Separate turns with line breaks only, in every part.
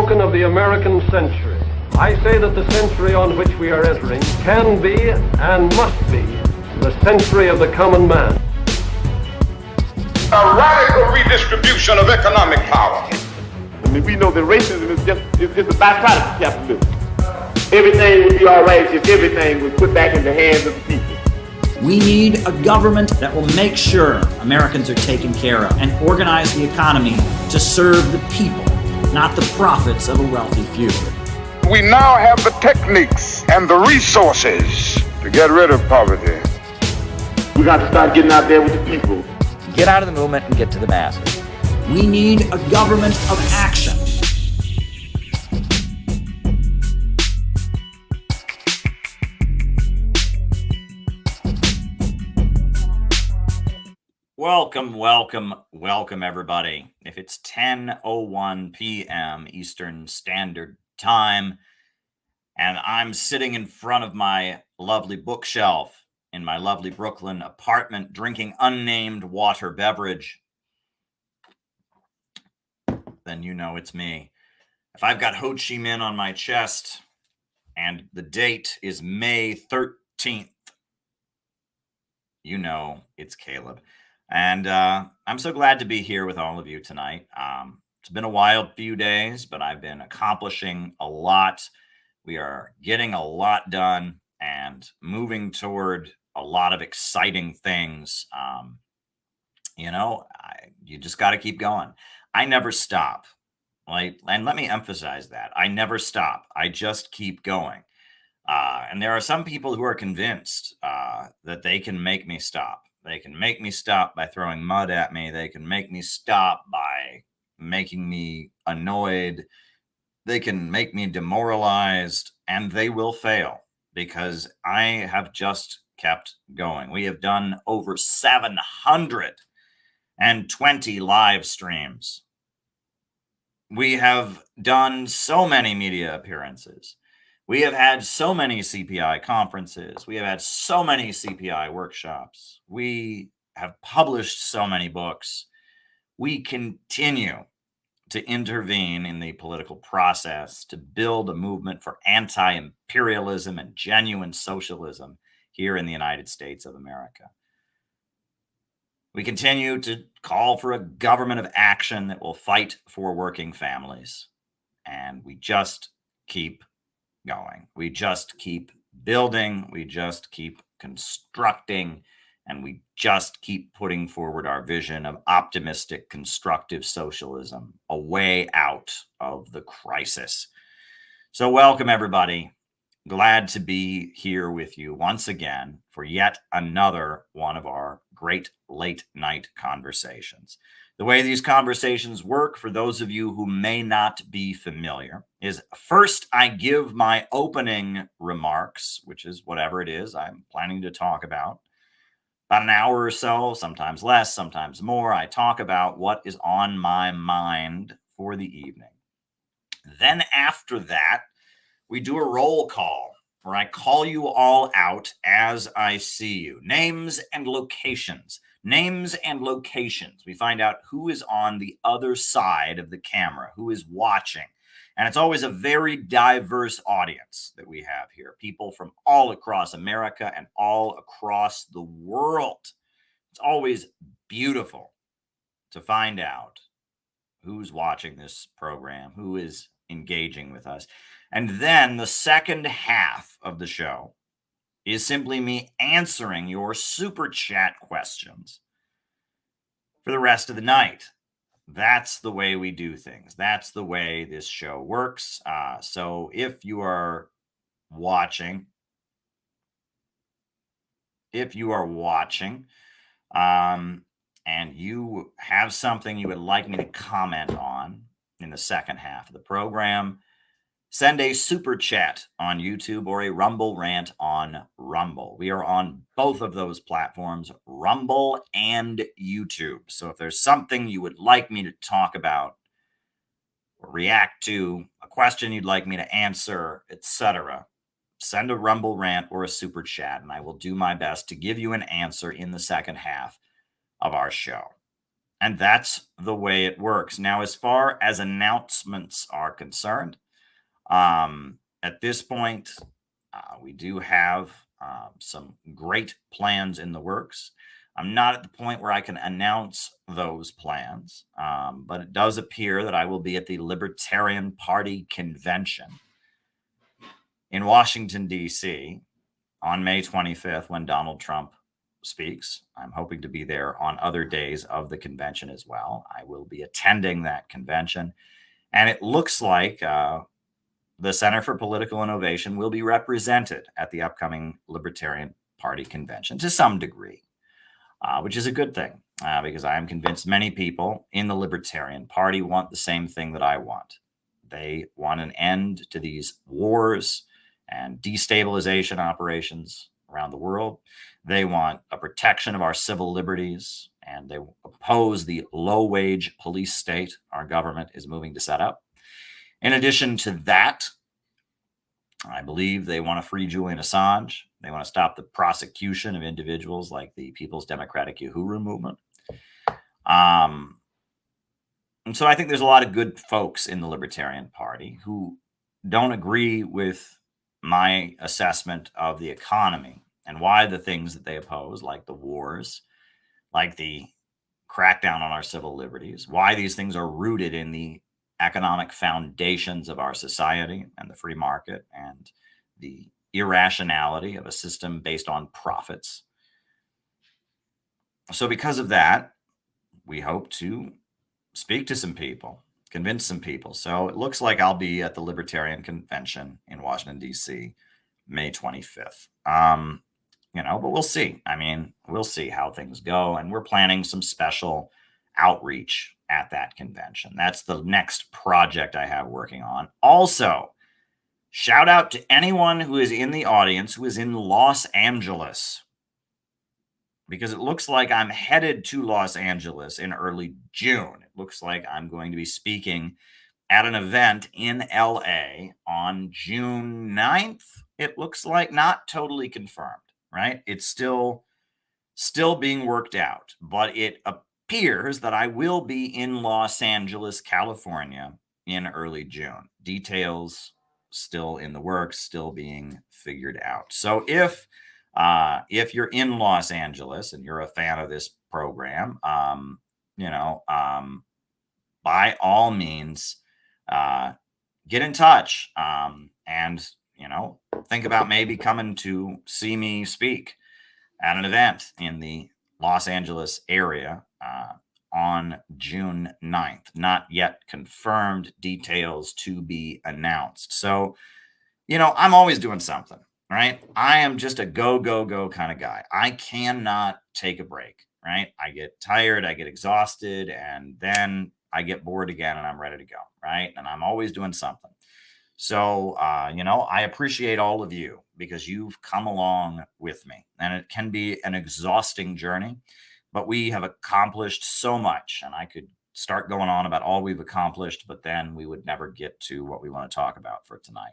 spoken of the American century. I say that the century on which we are entering can be and must be the century of the common man.
A radical redistribution of economic power.
I mean, we know that racism is just a byproduct of capitalism. Everything would be all right if everything was put back in the hands of the people.
We need a government that will make sure Americans are taken care of and organize the economy to serve the people, not the profits of a wealthy few.
We now have the techniques and the resources to get rid of poverty.
We got to start getting out there with the people.
Get out of the movement and get to the masses.
We need a government of action.
Welcome, everybody. If it's 10:01 p.m. Eastern Standard Time, and I'm sitting in front of my lovely bookshelf in my lovely Brooklyn apartment, drinking unnamed water beverage, then you know it's me. If I've got Ho Chi Minh on my chest, and the date is May 13th, you know it's Caleb. And I'm so glad to be here with all of you tonight. It's been a wild few days, but I've been accomplishing a lot. We are getting a lot done and moving toward a lot of exciting things. You just got to keep going. I never stop. And let me emphasize that. I never stop. I just keep going. And there are some people who are convinced that they can make me stop. They can make me stop by throwing mud at me. They can make me stop by making me annoyed. They can make me demoralized, and they will fail because I have just kept going. We have done over 720 live streams. We have done so many media appearances. We have had so many CPI conferences. We have had so many CPI workshops. We have published so many books. We continue to intervene in the political process to build a movement for anti-imperialism and genuine socialism here in the United States of America. We continue to call for a government of action that will fight for working families. And we just keep going. We just keep building. We just keep constructing. And we just keep putting forward our vision of optimistic, constructive socialism, a way out of the crisis. So welcome, everybody. Glad to be here with you once again for yet another one of our great late night conversations. The way these conversations work, for those of you who may not be familiar, is first I give my opening remarks, which is whatever it is I'm planning to talk about. About an hour or so, sometimes less, sometimes more. I talk about what is on my mind for the evening. Then after that, we do a roll call where I call you all out as I see you. Names and locations. Names and locations. We find out who is on the other side of the camera, who is watching. And it's always a very diverse audience that we have here. People from all across America and all across the world. It's always beautiful to find out who's watching this program, who is engaging with us. And then the second half of the show is simply me answering your super chat questions for the rest of the night. That's the way we do things. That's the way this show works. So if you are watching, and you have something you would like me to comment on in the second half of the program, send a super chat on YouTube or a Rumble rant on Rumble. We are on both of those platforms, Rumble and YouTube. So if there's something you would like me to talk about or react to, a question you'd like me to answer, etc., send a Rumble rant or a super chat, and I will do my best to give you an answer in the second half of our show. And that's the way it works. Now, as far as announcements are concerned, at this point, we do have some great plans in the works. I'm not at the point where I can announce those plans, but it does appear that I will be at the Libertarian Party convention in Washington, D.C. on May 25th when Donald Trump speaks. I'm hoping to be there on other days of the convention as well. I will be attending that convention. And it looks like the Center for Political Innovation will be represented at the upcoming Libertarian Party convention to some degree, which is a good thing because I am convinced many people in the Libertarian Party want the same thing that I want. They want an end to these wars and destabilization operations around the world. They want a protection of our civil liberties, and they oppose the low-wage police state our government is moving to set up. In addition to that, I believe they want to free Julian Assange. They want to stop the prosecution of individuals like the People's Democratic Uhuru movement. And so I think there's a lot of good folks in the Libertarian Party who don't agree with my assessment of the economy and why the things that they oppose, like the wars, like the crackdown on our civil liberties, why these things are rooted in the economic foundations of our society and the free market and the irrationality of a system based on profits. So because of that, we hope to speak to some people, convince some people. So it looks like I'll be at the Libertarian Convention in Washington, D.C., May 25th. But we'll see. I mean, we'll see how things go. And we're planning some special outreach at that convention. That's the next project I have working on. Also, shout out to anyone who is in the audience who is in Los Angeles, because it looks like I'm headed to Los Angeles in early June. It looks like I'm going to be speaking at an event in LA on June 9th. It looks like, not totally confirmed, right? It's still being worked out, but it appears that I will be in Los Angeles, California in early June. Details still in the works, still being figured out. So if you're in Los Angeles and you're a fan of this program, by all means, get in touch and think about maybe coming to see me speak at an event in the Los Angeles area on June 9th. Not yet confirmed, details to be announced. So, I'm always doing something, right? I am just a go, go, go kind of guy. I cannot take a break, right? I get tired, I get exhausted, and then I get bored again and I'm ready to go, right? And I'm always doing something. So, I appreciate all of you because you've come along with me, and it can be an exhausting journey, but we have accomplished so much, and I could start going on about all we've accomplished, but then we would never get to what we want to talk about for tonight.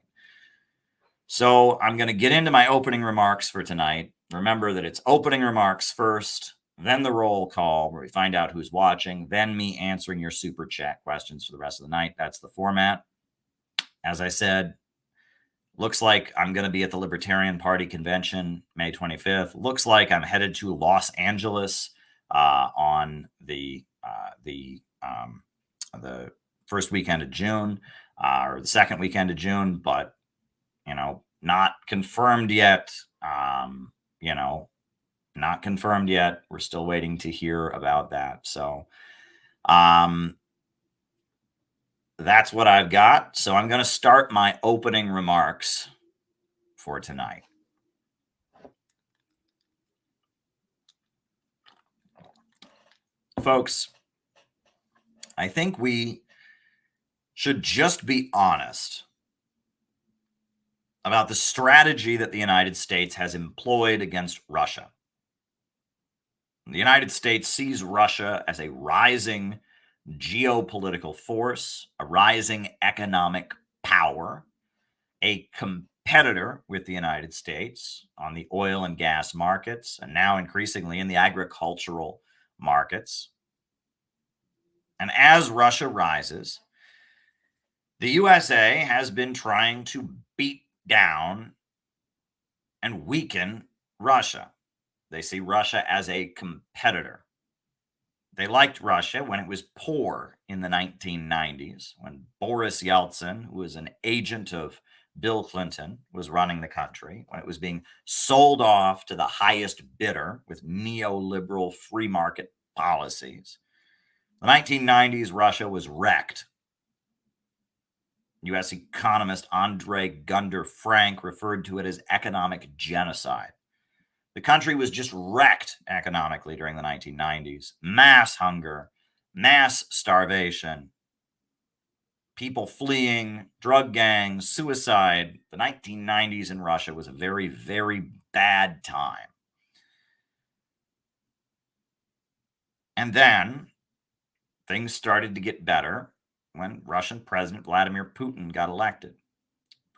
So I'm going to get into my opening remarks for tonight. Remember that it's opening remarks first, then the roll call where we find out who's watching, then me answering your super chat questions for the rest of the night. That's the format. As I said, looks like I'm going to be at the Libertarian Party convention May 25th. Looks like I'm headed to Los Angeles on the first weekend of June or the second weekend of June, but not confirmed yet. Not confirmed yet. We're still waiting to hear about that. So, that's what I've got. So I'm going to start my opening remarks for tonight. Folks, I think we should just be honest about the strategy that the United States has employed against Russia. The United States sees Russia as a rising geopolitical force, a rising economic power, a competitor with the United States on the oil and gas markets, and now increasingly in the agricultural markets. And as Russia rises, the USA has been trying to beat down and weaken Russia. They see Russia as a competitor. They liked Russia when it was poor in the 1990s, when Boris Yeltsin, who was an agent of Bill Clinton, was running the country, when it was being sold off to the highest bidder with neoliberal free market policies. The 1990s, Russia was wrecked. U.S. economist Andre Gunder Frank referred to it as economic genocide. The country was just wrecked economically during the 1990s. Mass hunger, mass starvation, people fleeing, drug gangs, suicide. The 1990s in Russia was a very, very bad time. And then things started to get better when Russian President Vladimir Putin got elected.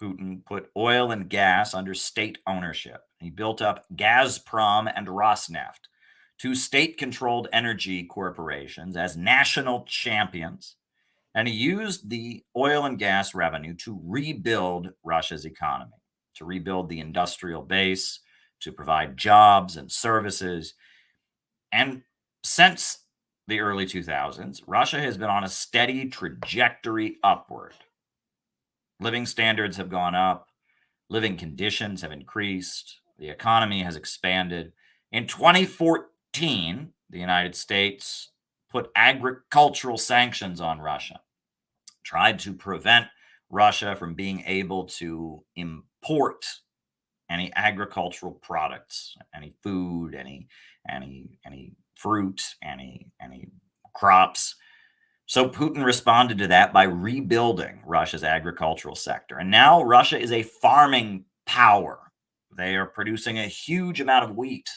Putin put oil and gas under state ownership. He built up Gazprom and Rosneft, two state-controlled energy corporations, as national champions, and he used the oil and gas revenue to rebuild Russia's economy, to rebuild the industrial base, to provide jobs and services. And since the early 2000s, Russia has been on a steady trajectory upward. Living standards have gone up. Living conditions have increased. The economy has expanded. In 2014, the United States put agricultural sanctions on Russia, tried to prevent Russia from being able to import any agricultural products, any food, any fruit, any crops. So Putin responded to that by rebuilding Russia's agricultural sector. And now Russia is a farming power. They are producing a huge amount of wheat.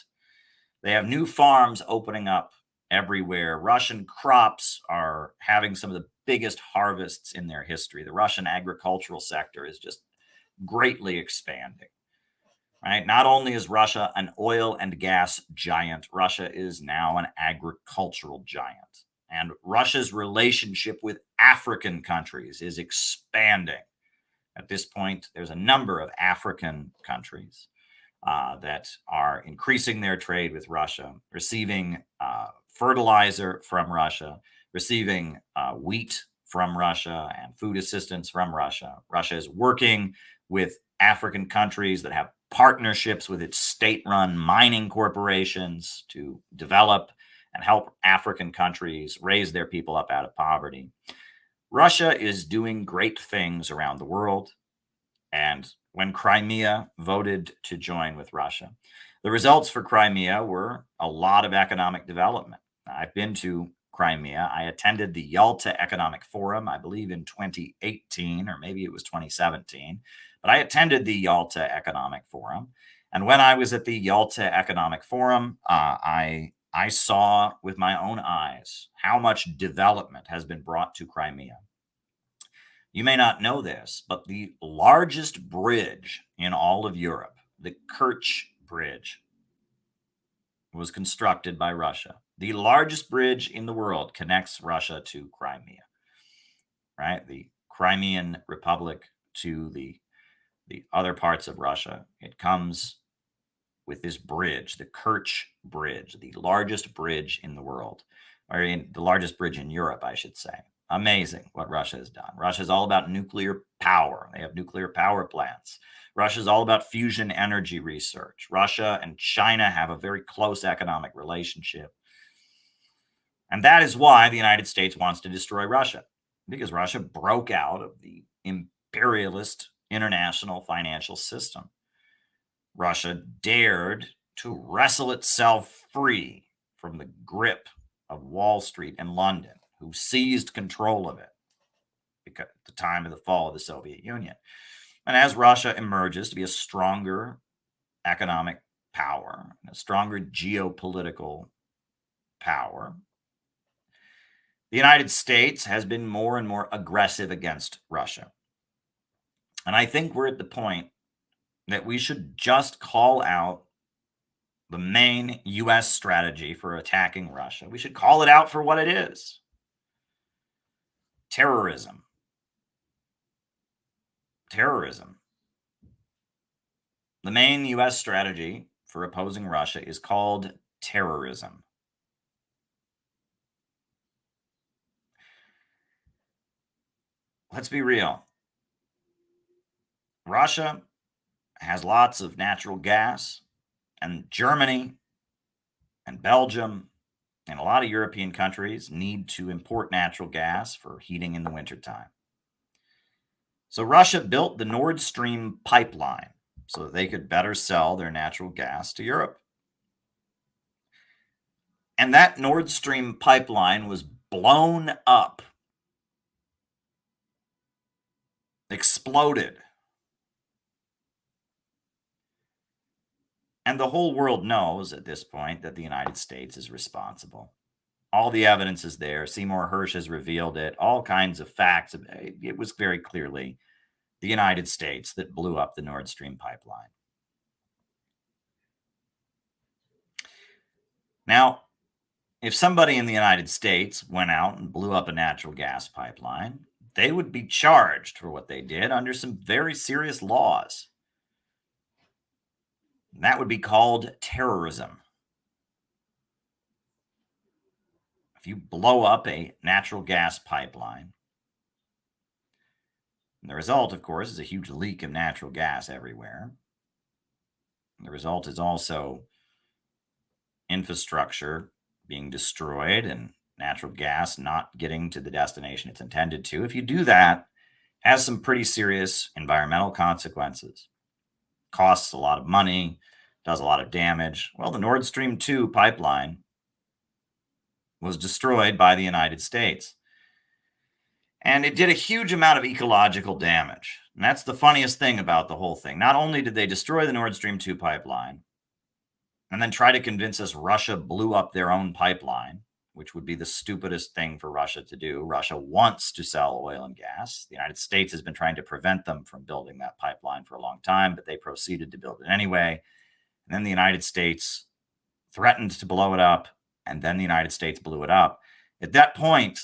They have new farms opening up everywhere. Russian crops are having some of the biggest harvests in their history. The Russian agricultural sector is just greatly expanding. Right? Not only is Russia an oil and gas giant, Russia is now an agricultural giant. And Russia's relationship with African countries is expanding. At this point, there's a number of African countries that are increasing their trade with Russia, receiving fertilizer from Russia, receiving wheat from Russia and food assistance from Russia. Russia is working with African countries that have partnerships with its state-run mining corporations to develop and help African countries raise their people up out of poverty. Russia is doing great things around the world. And when Crimea voted to join with Russia, the results for Crimea were a lot of economic development. I've been to Crimea. I attended the Yalta Economic Forum, I believe in 2018, or maybe it was 2017. But I attended the Yalta Economic Forum. And when I was at the Yalta Economic Forum, I saw with my own eyes how much development has been brought to Crimea. You may not know this, but the largest bridge in all of Europe, the Kerch Bridge, was constructed by Russia. The largest bridge in the world connects Russia to Crimea, right? The Crimean Republic to the other parts of Russia. It comes with this bridge, the Kerch Bridge, the largest bridge in the world, or the largest bridge in Europe, I should say. Amazing what Russia has done. Russia is all about nuclear power. They have nuclear power plants. Russia is all about fusion energy research. Russia and China have a very close economic relationship. And that is why the United States wants to destroy Russia, because Russia broke out of the imperialist international financial system. Russia dared to wrestle itself free from the grip of Wall Street and London, who seized control of it at the time of the fall of the Soviet Union. And as Russia emerges to be a stronger economic power, a stronger geopolitical power, the United States has been more and more aggressive against Russia. And I think we're at the point that we should just call out the main U.S. strategy for attacking Russia. We should call it out for what it is. terrorism. Terrorism. The main U.S. strategy for opposing Russia is called terrorism. Let's be real. Russia has lots of natural gas, and Germany and Belgium and a lot of European countries need to import natural gas for heating in the wintertime. So Russia built the Nord Stream pipeline so that they could better sell their natural gas to Europe. And that Nord Stream pipeline was blown up, exploded. And the whole world knows at this point that the United States is responsible. All the evidence is there. Seymour Hersh has revealed it. All kinds of facts. It was very clearly the United States that blew up the Nord Stream pipeline. Now, if somebody in the United States went out and blew up a natural gas pipeline, they would be charged for what they did under some very serious laws. And that would be called terrorism. If you blow up a natural gas pipeline, and the result, of course, is a huge leak of natural gas everywhere. And the result is also infrastructure being destroyed and natural gas not getting to the destination it's intended to. If you do that, it has some pretty serious environmental consequences. Costs a lot of money, does a lot of damage. Well, the Nord Stream 2 pipeline was destroyed by the United States. And it did a huge amount of ecological damage. And that's the funniest thing about the whole thing. Not only did they destroy the Nord Stream 2 pipeline and then try to convince us Russia blew up their own pipeline, which would be the stupidest thing for Russia to do. Russia wants to sell oil and gas. The United States has been trying to prevent them from building that pipeline for a long time, but they proceeded to build it anyway. And then the United States threatened to blow it up, and then the United States blew it up. At that point,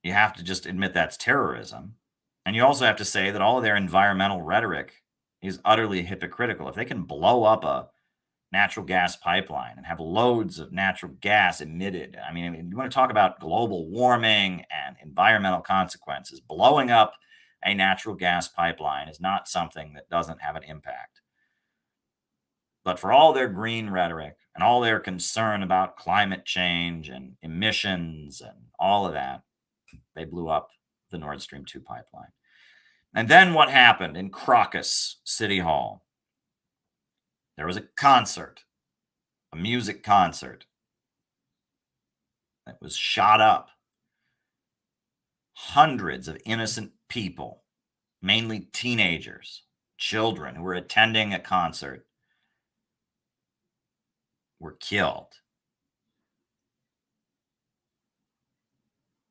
you have to just admit that's terrorism. And you also have to say that all of their environmental rhetoric is utterly hypocritical. If they can blow up a natural gas pipeline and have loads of natural gas emitted, I mean, you want to talk about global warming and environmental consequences. Blowing up a natural gas pipeline is not something that doesn't have an impact. But for all their green rhetoric and all their concern about climate change and emissions and all of that, they blew up the Nord Stream 2 pipeline. And then what happened in Crocus City Hall? There was a concert, a music concert that was shot up. Hundreds of innocent people, mainly teenagers, children who were attending a concert, were killed.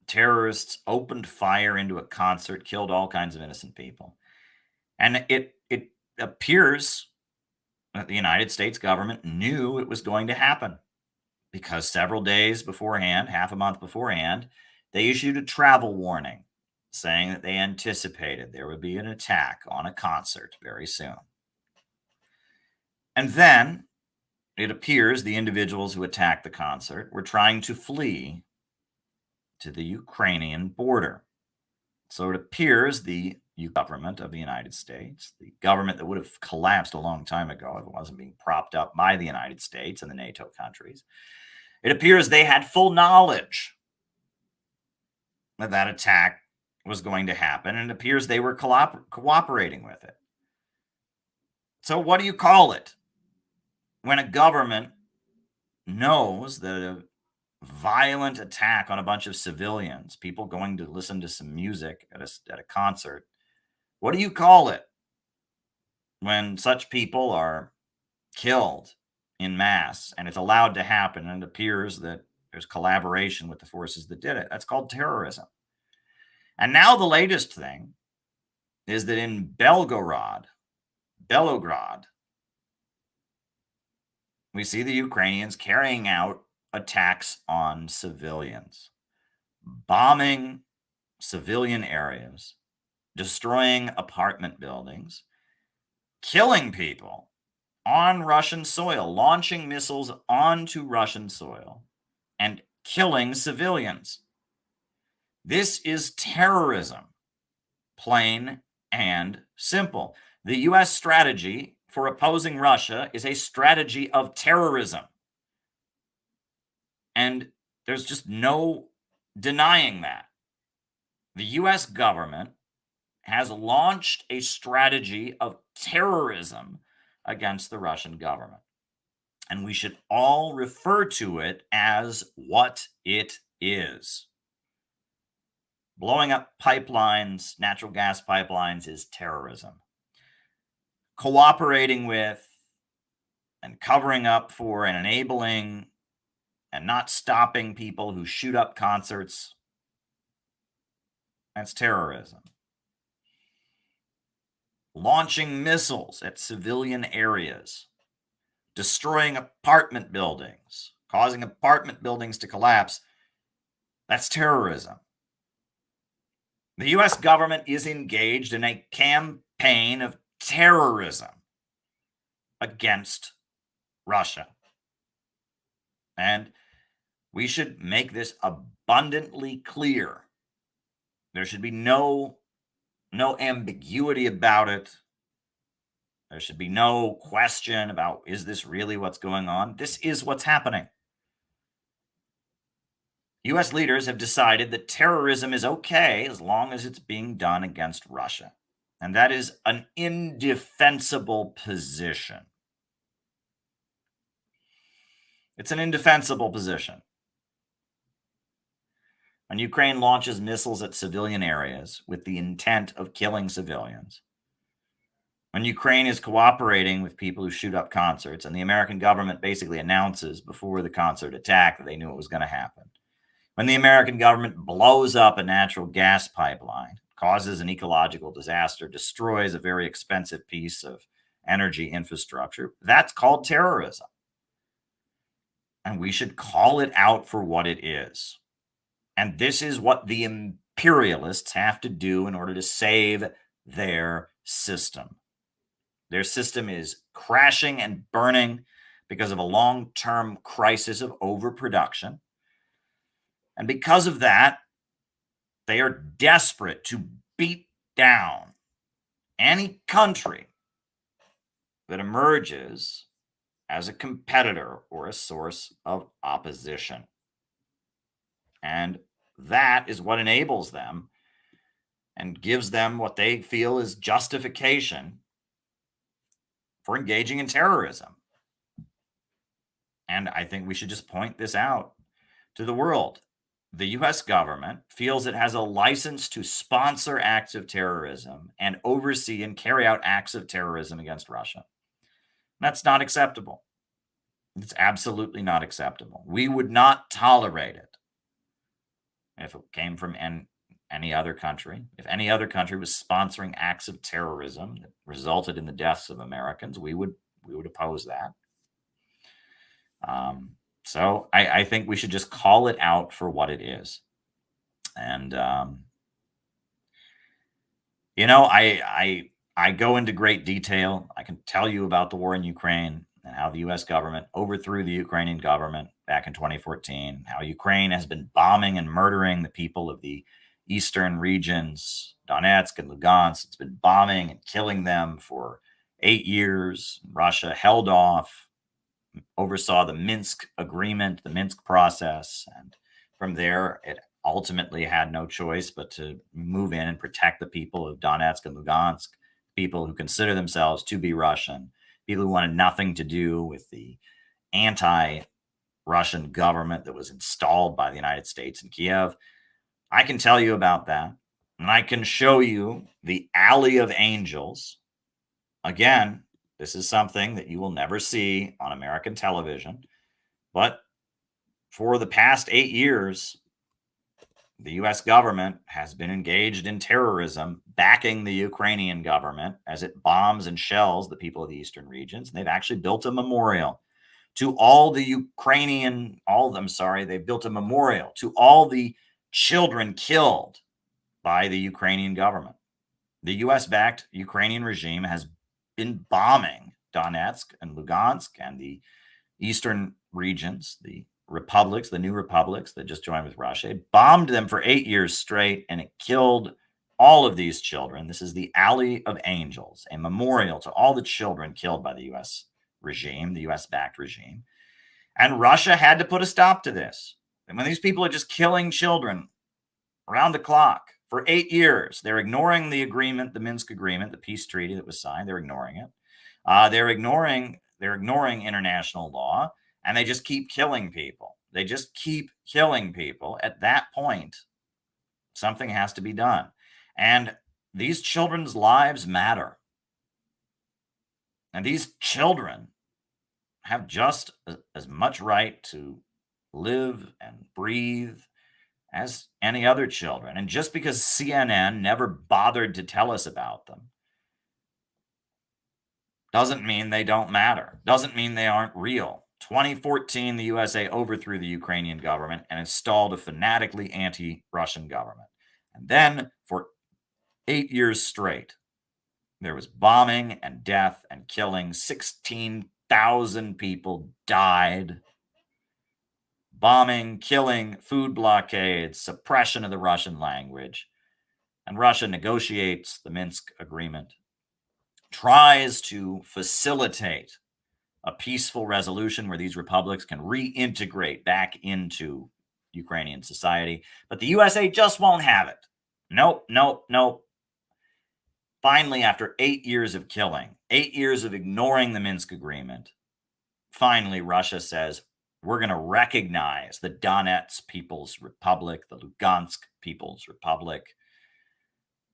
Terrorists opened fire into a concert, killed all kinds of innocent people. And it appears that the United States government knew it was going to happen because several days beforehand, half a month beforehand, they issued a travel warning saying that they anticipated there would be an attack on a concert very soon. And then it appears the individuals who attacked the concert were trying to flee to the Ukrainian border. So it appears the government of the United States, the government that would have collapsed a long time ago if it wasn't being propped up by the United States and the NATO countries, it appears they had full knowledge that that attack was going to happen, and it appears they were cooperating with it. So what do you call it when a government knows that a violent attack on a bunch of civilians, people going to listen to some music at a concert? What do you call it when such people are killed in mass and it's allowed to happen and it appears that there's collaboration with the forces that did it? That's called terrorism. And now the latest thing is that in Belgorod, we see the Ukrainians carrying out attacks on civilians, bombing civilian areas, destroying apartment buildings, killing people on Russian soil, launching missiles onto Russian soil, and killing civilians. This is terrorism, plain and simple. The U.S. strategy for opposing Russia is a strategy of terrorism. And there's just no denying that. The U.S. government has launched a strategy of terrorism against the Russian government. And we should all refer to it as what it is. Blowing up pipelines, natural gas pipelines, is terrorism. Cooperating with and covering up for and enabling and not stopping people who shoot up concerts, that's terrorism. Launching missiles at civilian areas, destroying apartment buildings, causing apartment buildings to collapse, that's terrorism. The U.S. government is engaged in a campaign of terrorism against Russia. And we should make this abundantly clear. There should be no ambiguity about it. There should be no question about, is this really what's going on? This is what's happening. U.S. leaders have decided that terrorism is okay as long as it's being done against Russia. And that is an indefensible position. It's an indefensible position. When Ukraine launches missiles at civilian areas with the intent of killing civilians, when Ukraine is cooperating with people who shoot up concerts, and the American government basically announces before the concert attack that they knew it was going to happen, when the American government blows up a natural gas pipeline, causes an ecological disaster, destroys a very expensive piece of energy infrastructure, that's called terrorism. And we should call it out for what it is. And this is what the imperialists have to do in order to save their system. Their system is crashing and burning because of a long-term crisis of overproduction. And because of that, they are desperate to beat down any country that emerges as a competitor or a source of opposition. And that is what enables them and gives them what they feel is justification for engaging in terrorism. And I think we should just point this out to the world. The U.S. government feels it has a license to sponsor acts of terrorism and oversee and carry out acts of terrorism against Russia. That's not acceptable. It's absolutely not acceptable. We would not tolerate it if it came from any other country. If any other country was sponsoring acts of terrorism that resulted in the deaths of Americans, we would oppose that. So I think we should just call it out for what it is. And, I go into great detail. I can tell you about the war in Ukraine and how the U.S. government overthrew the Ukrainian government back in 2014, how Ukraine has been bombing and murdering the people of the eastern regions, Donetsk and Lugansk. It's been bombing and killing them for 8 years. Russia held off, oversaw the Minsk agreement, the Minsk process. And from there, it ultimately had no choice but to move in and protect the people of Donetsk and Lugansk, people who consider themselves to be Russian, people who wanted nothing to do with the anti-Russian government that was installed by the United States in Kiev. I can tell you about that. And I can show you the Alley of Angels. Again, this is something that you will never see on American television. But for the past 8 years, the U.S. government has been engaged in terrorism, backing the Ukrainian government as it bombs and shells the people of the eastern regions. And they've actually built a memorial to all the they built a memorial to all the children killed by the Ukrainian government. The US-backed Ukrainian regime has been bombing Donetsk and Lugansk and the eastern regions, the republics, the new republics that just joined with Russia. It bombed them for 8 years straight, and it killed all of these children. This is the Alley of Angels, a memorial to all the children killed by the U.S. regime, the U.S.-backed regime. And Russia had to put a stop to this. And when these people are just killing children around the clock for 8 years, they're ignoring the agreement, the Minsk agreement, the peace treaty that was signed. They're ignoring it. They're ignoring international law, and they just keep killing people. They just keep killing people. At that point, something has to be done. And these children's lives matter. And these children have just as much right to live and breathe as any other children. And just because CNN never bothered to tell us about them doesn't mean they don't matter. Doesn't mean they aren't real. 2014, the USA overthrew the Ukrainian government and installed a fanatically anti-Russian government. And then for 8 years straight, there was bombing and death and killing. 16,000 people died. Bombing, killing, food blockades, suppression of the Russian language. And Russia negotiates the Minsk agreement, tries to facilitate a peaceful resolution where these republics can reintegrate back into Ukrainian society. But the USA just won't have it. Nope. Finally, after 8 years of killing, 8 years of ignoring the Minsk agreement, finally Russia says, we're going to recognize the Donetsk People's Republic, the Lugansk People's Republic,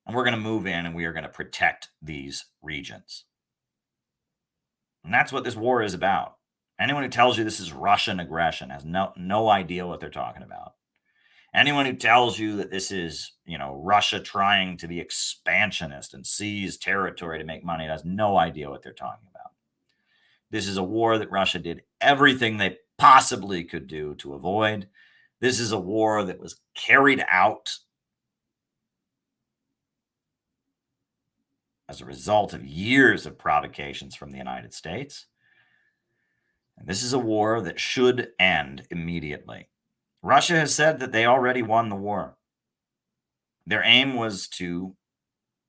and we're going to move in and we are going to protect these regions. And that's what this war is about. Anyone who tells you this is Russian aggression has no idea what they're talking about. Anyone who tells you that this is, Russia trying to be expansionist and seize territory to make money has no idea what they're talking about. This is a war that Russia did everything they possibly could do to avoid. This is a war that was carried out as a result of years of provocations from the United States. And this is a war that should end immediately. Russia has said that they already won the war. Their aim was to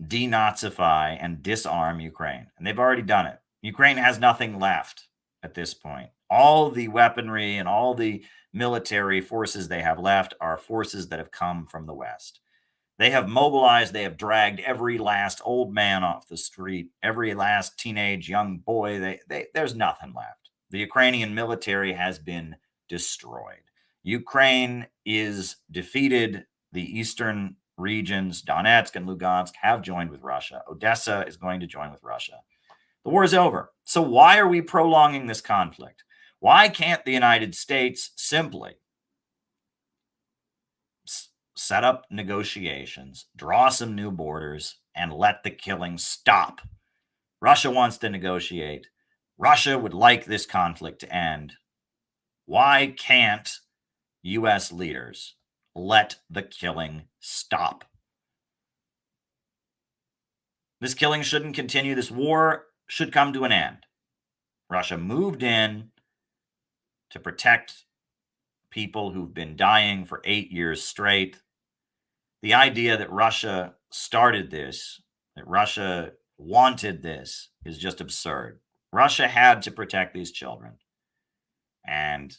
denazify and disarm Ukraine, and they've already done it. Ukraine has nothing left at this point. All the weaponry and all the military forces they have left are forces that have come from the West. They have mobilized, they have dragged every last old man off the street, every last teenage young boy. There's nothing left. The Ukrainian military has been destroyed. Ukraine is defeated. The eastern regions, Donetsk and Lugansk, have joined with Russia. Odessa is going to join with Russia. The war is over. So why are we prolonging this conflict? Why can't the United States simply set up negotiations, draw some new borders, and let the killing stop? Russia wants to negotiate. Russia would like this conflict to end. Why can't U.S. leaders let the killing stop? This killing shouldn't continue. This war should come to an end. Russia moved in to protect people who've been dying for 8 years straight. The idea that Russia started this, that Russia wanted this, is just absurd. Russia had to protect these children. And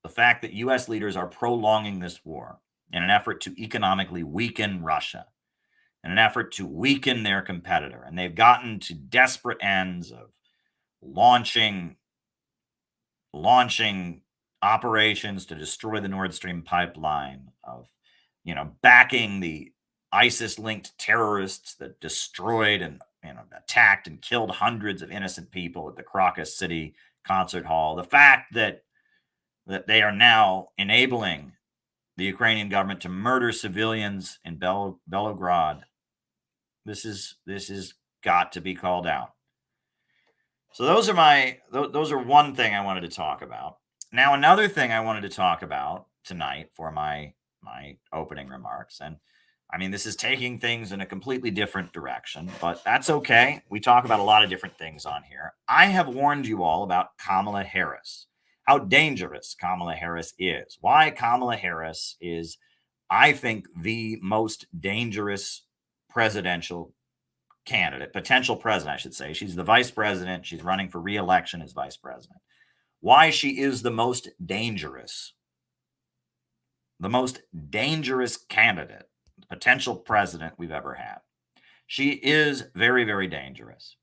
the fact that U.S. leaders are prolonging this war in an effort to economically weaken Russia, in an effort to weaken their competitor, and they've gotten to desperate ends of launching operations to destroy the Nord Stream pipeline, of backing the ISIS-linked terrorists that destroyed and attacked and killed hundreds of innocent people at the Crocus City concert hall. The fact that they are now enabling the Ukrainian government to murder civilians in Belgorod, this is got to be called out. So those are one thing I wanted to talk about. Now, another thing I wanted to talk about tonight for my opening remarks, and I mean, this is taking things in a completely different direction, but that's okay. We talk about a lot of different things on here. I have warned you all about Kamala Harris, how dangerous Kamala Harris is, why Kamala Harris is, I think, the most dangerous presidential candidate, potential president, I should say. She's the vice president. She's running for re-election as vice president. Why she is the most dangerous candidate, potential president we've ever had. She is very, very dangerous.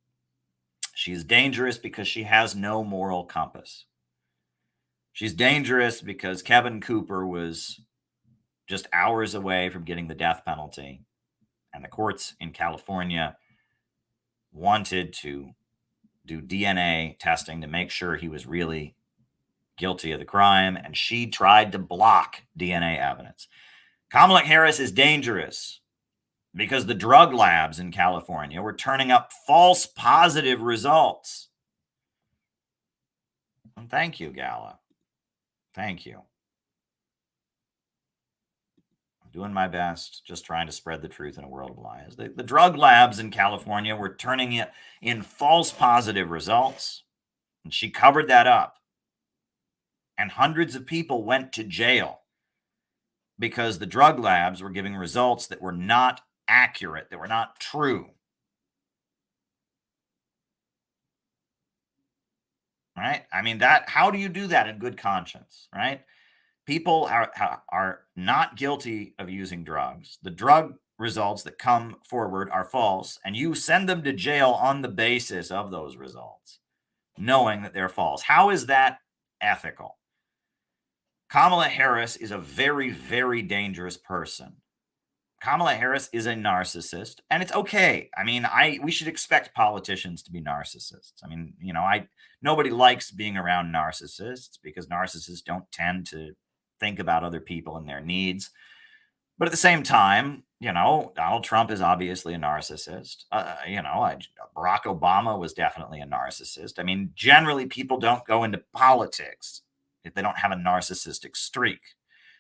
She's dangerous because she has no moral compass. She's dangerous because Kevin Cooper was just hours away from getting the death penalty, and the courts in California wanted to do DNA testing to make sure he was really guilty of the crime, and she tried to block DNA evidence. Kamala Harris is dangerous because the drug labs in California were turning up false positive results. And thank you, Gala. Thank you. I'm doing my best, just trying to spread the truth in a world of lies. The drug labs in California were turning in false positive results, and she covered that up. And hundreds of people went to jail because the drug labs were giving results that were not accurate, that were not true. Right? I mean, how do you do that in good conscience, right? People are not guilty of using drugs. The drug results that come forward are false, and you send them to jail on the basis of those results, knowing that they're false. How is that ethical? Kamala Harris is a very, very dangerous person. Kamala Harris is a narcissist, and it's okay. I mean, we should expect politicians to be narcissists. I mean, nobody likes being around narcissists because narcissists don't tend to think about other people and their needs. But at the same time, Donald Trump is obviously a narcissist. Barack Obama was definitely a narcissist. I mean, generally, people don't go into politics if they don't have a narcissistic streak.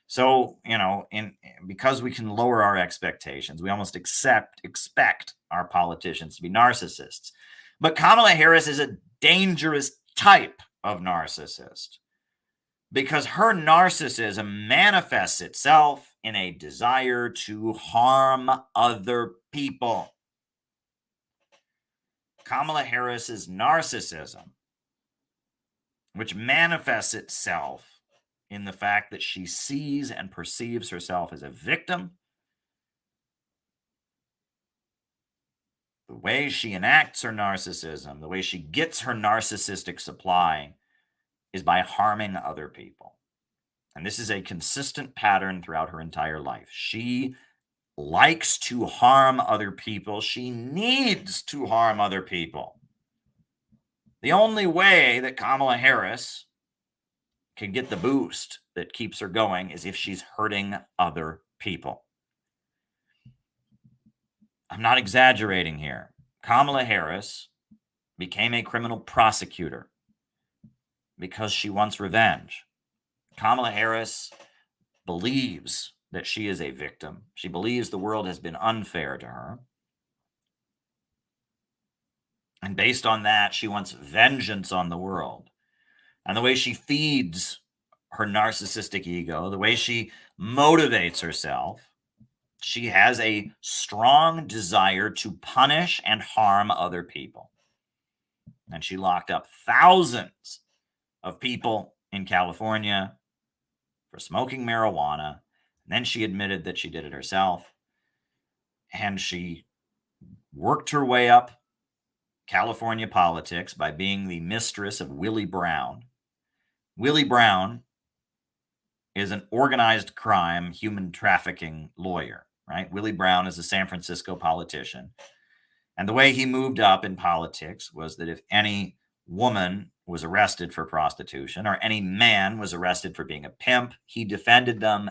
So, because we can lower our expectations, we almost expect our politicians to be narcissists. But Kamala Harris is a dangerous type of narcissist because her narcissism manifests itself in a desire to harm other people. Kamala Harris's narcissism, which manifests itself in the fact that she sees and perceives herself as a victim, the way she enacts her narcissism, the way she gets her narcissistic supply is by harming other people. And this is a consistent pattern throughout her entire life. She likes to harm other people. She needs to harm other people. The only way that Kamala Harris can get the boost that keeps her going is if she's hurting other people. I'm not exaggerating here. Kamala Harris became a criminal prosecutor because she wants revenge. Kamala Harris believes that she is a victim. She believes the world has been unfair to her. And based on that, she wants vengeance on the world. And the way she feeds her narcissistic ego, the way she motivates herself, she has a strong desire to punish and harm other people. And she locked up thousands of people in California for smoking marijuana. And then she admitted that she did it herself. And she worked her way up California politics by being the mistress of Willie Brown. Willie Brown is an organized crime human trafficking lawyer, right? Willie Brown is a San Francisco politician. And the way he moved up in politics was that if any woman was arrested for prostitution or any man was arrested for being a pimp, he defended them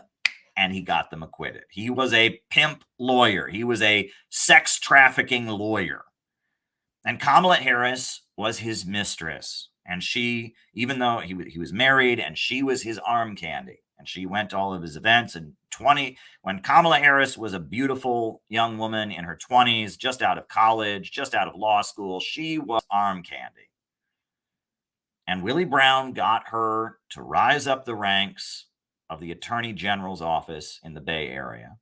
and he got them acquitted. He was a pimp lawyer. He was a sex trafficking lawyer. And Kamala Harris was his mistress. And she, even though he was married, and she was his arm candy, and she went to all of his events. And when Kamala Harris was a beautiful young woman in her 20s, just out of college, just out of law school, she was arm candy. And Willie Brown got her to rise up the ranks of the Attorney General's office in the Bay Area.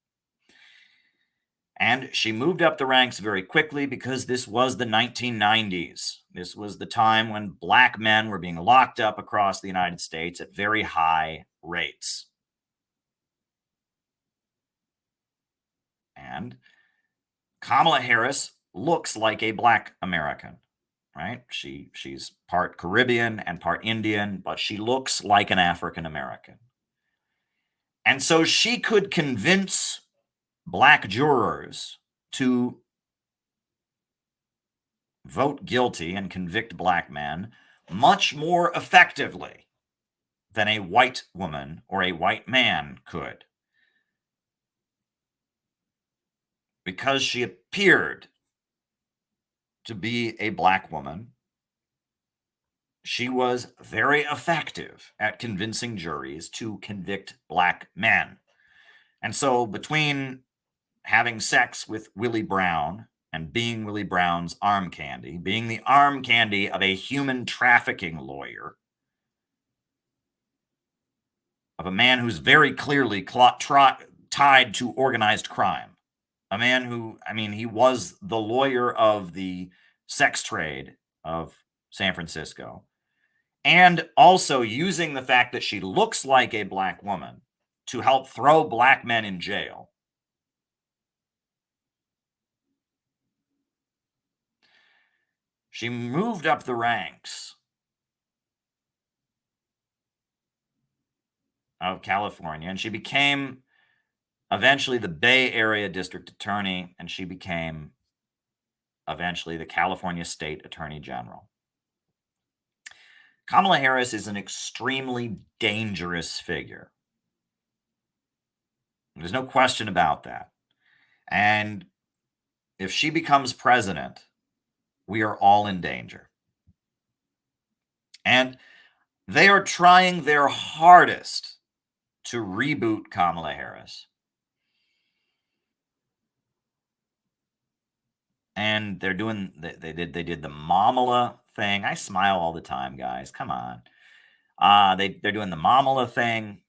And she moved up the ranks very quickly because this was the 1990s. This was the time when black men were being locked up across the United States at very high rates. And Kamala Harris looks like a black American, right? She's part Caribbean and part Indian, but she looks like an African American. And so she could convince black jurors to vote guilty and convict black men much more effectively than a white woman or a white man could, because she appeared to be a black woman. She was very effective at convincing juries to convict black men. And so between having sex with Willie Brown and being Willie Brown's arm candy, being the arm candy of a human trafficking lawyer, of a man who's very clearly tied to organized crime, a man who, he was the lawyer of the sex trade of San Francisco, and also using the fact that she looks like a black woman to help throw black men in jail. She moved up the ranks of California, and she became eventually the Bay Area District Attorney, and she became eventually the California State Attorney General. Kamala Harris is an extremely dangerous figure. There's no question about that. And if she becomes president, we are all in danger. And they are trying their hardest to reboot Kamala Harris. And they did the Kamala thing. I smile all the time, guys. Come on. They're doing the Kamala thing.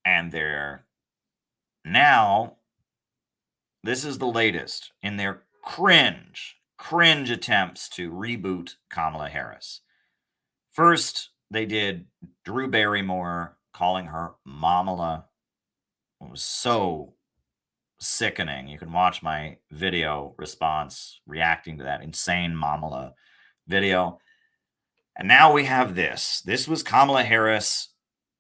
And they're now, this is the latest in their cringe attempts to reboot Kamala Harris. First, they did Drew Barrymore, calling her Mamala. It was so sickening. You can watch my video response reacting to that insane Mamala video. And now we have this. This was Kamala Harris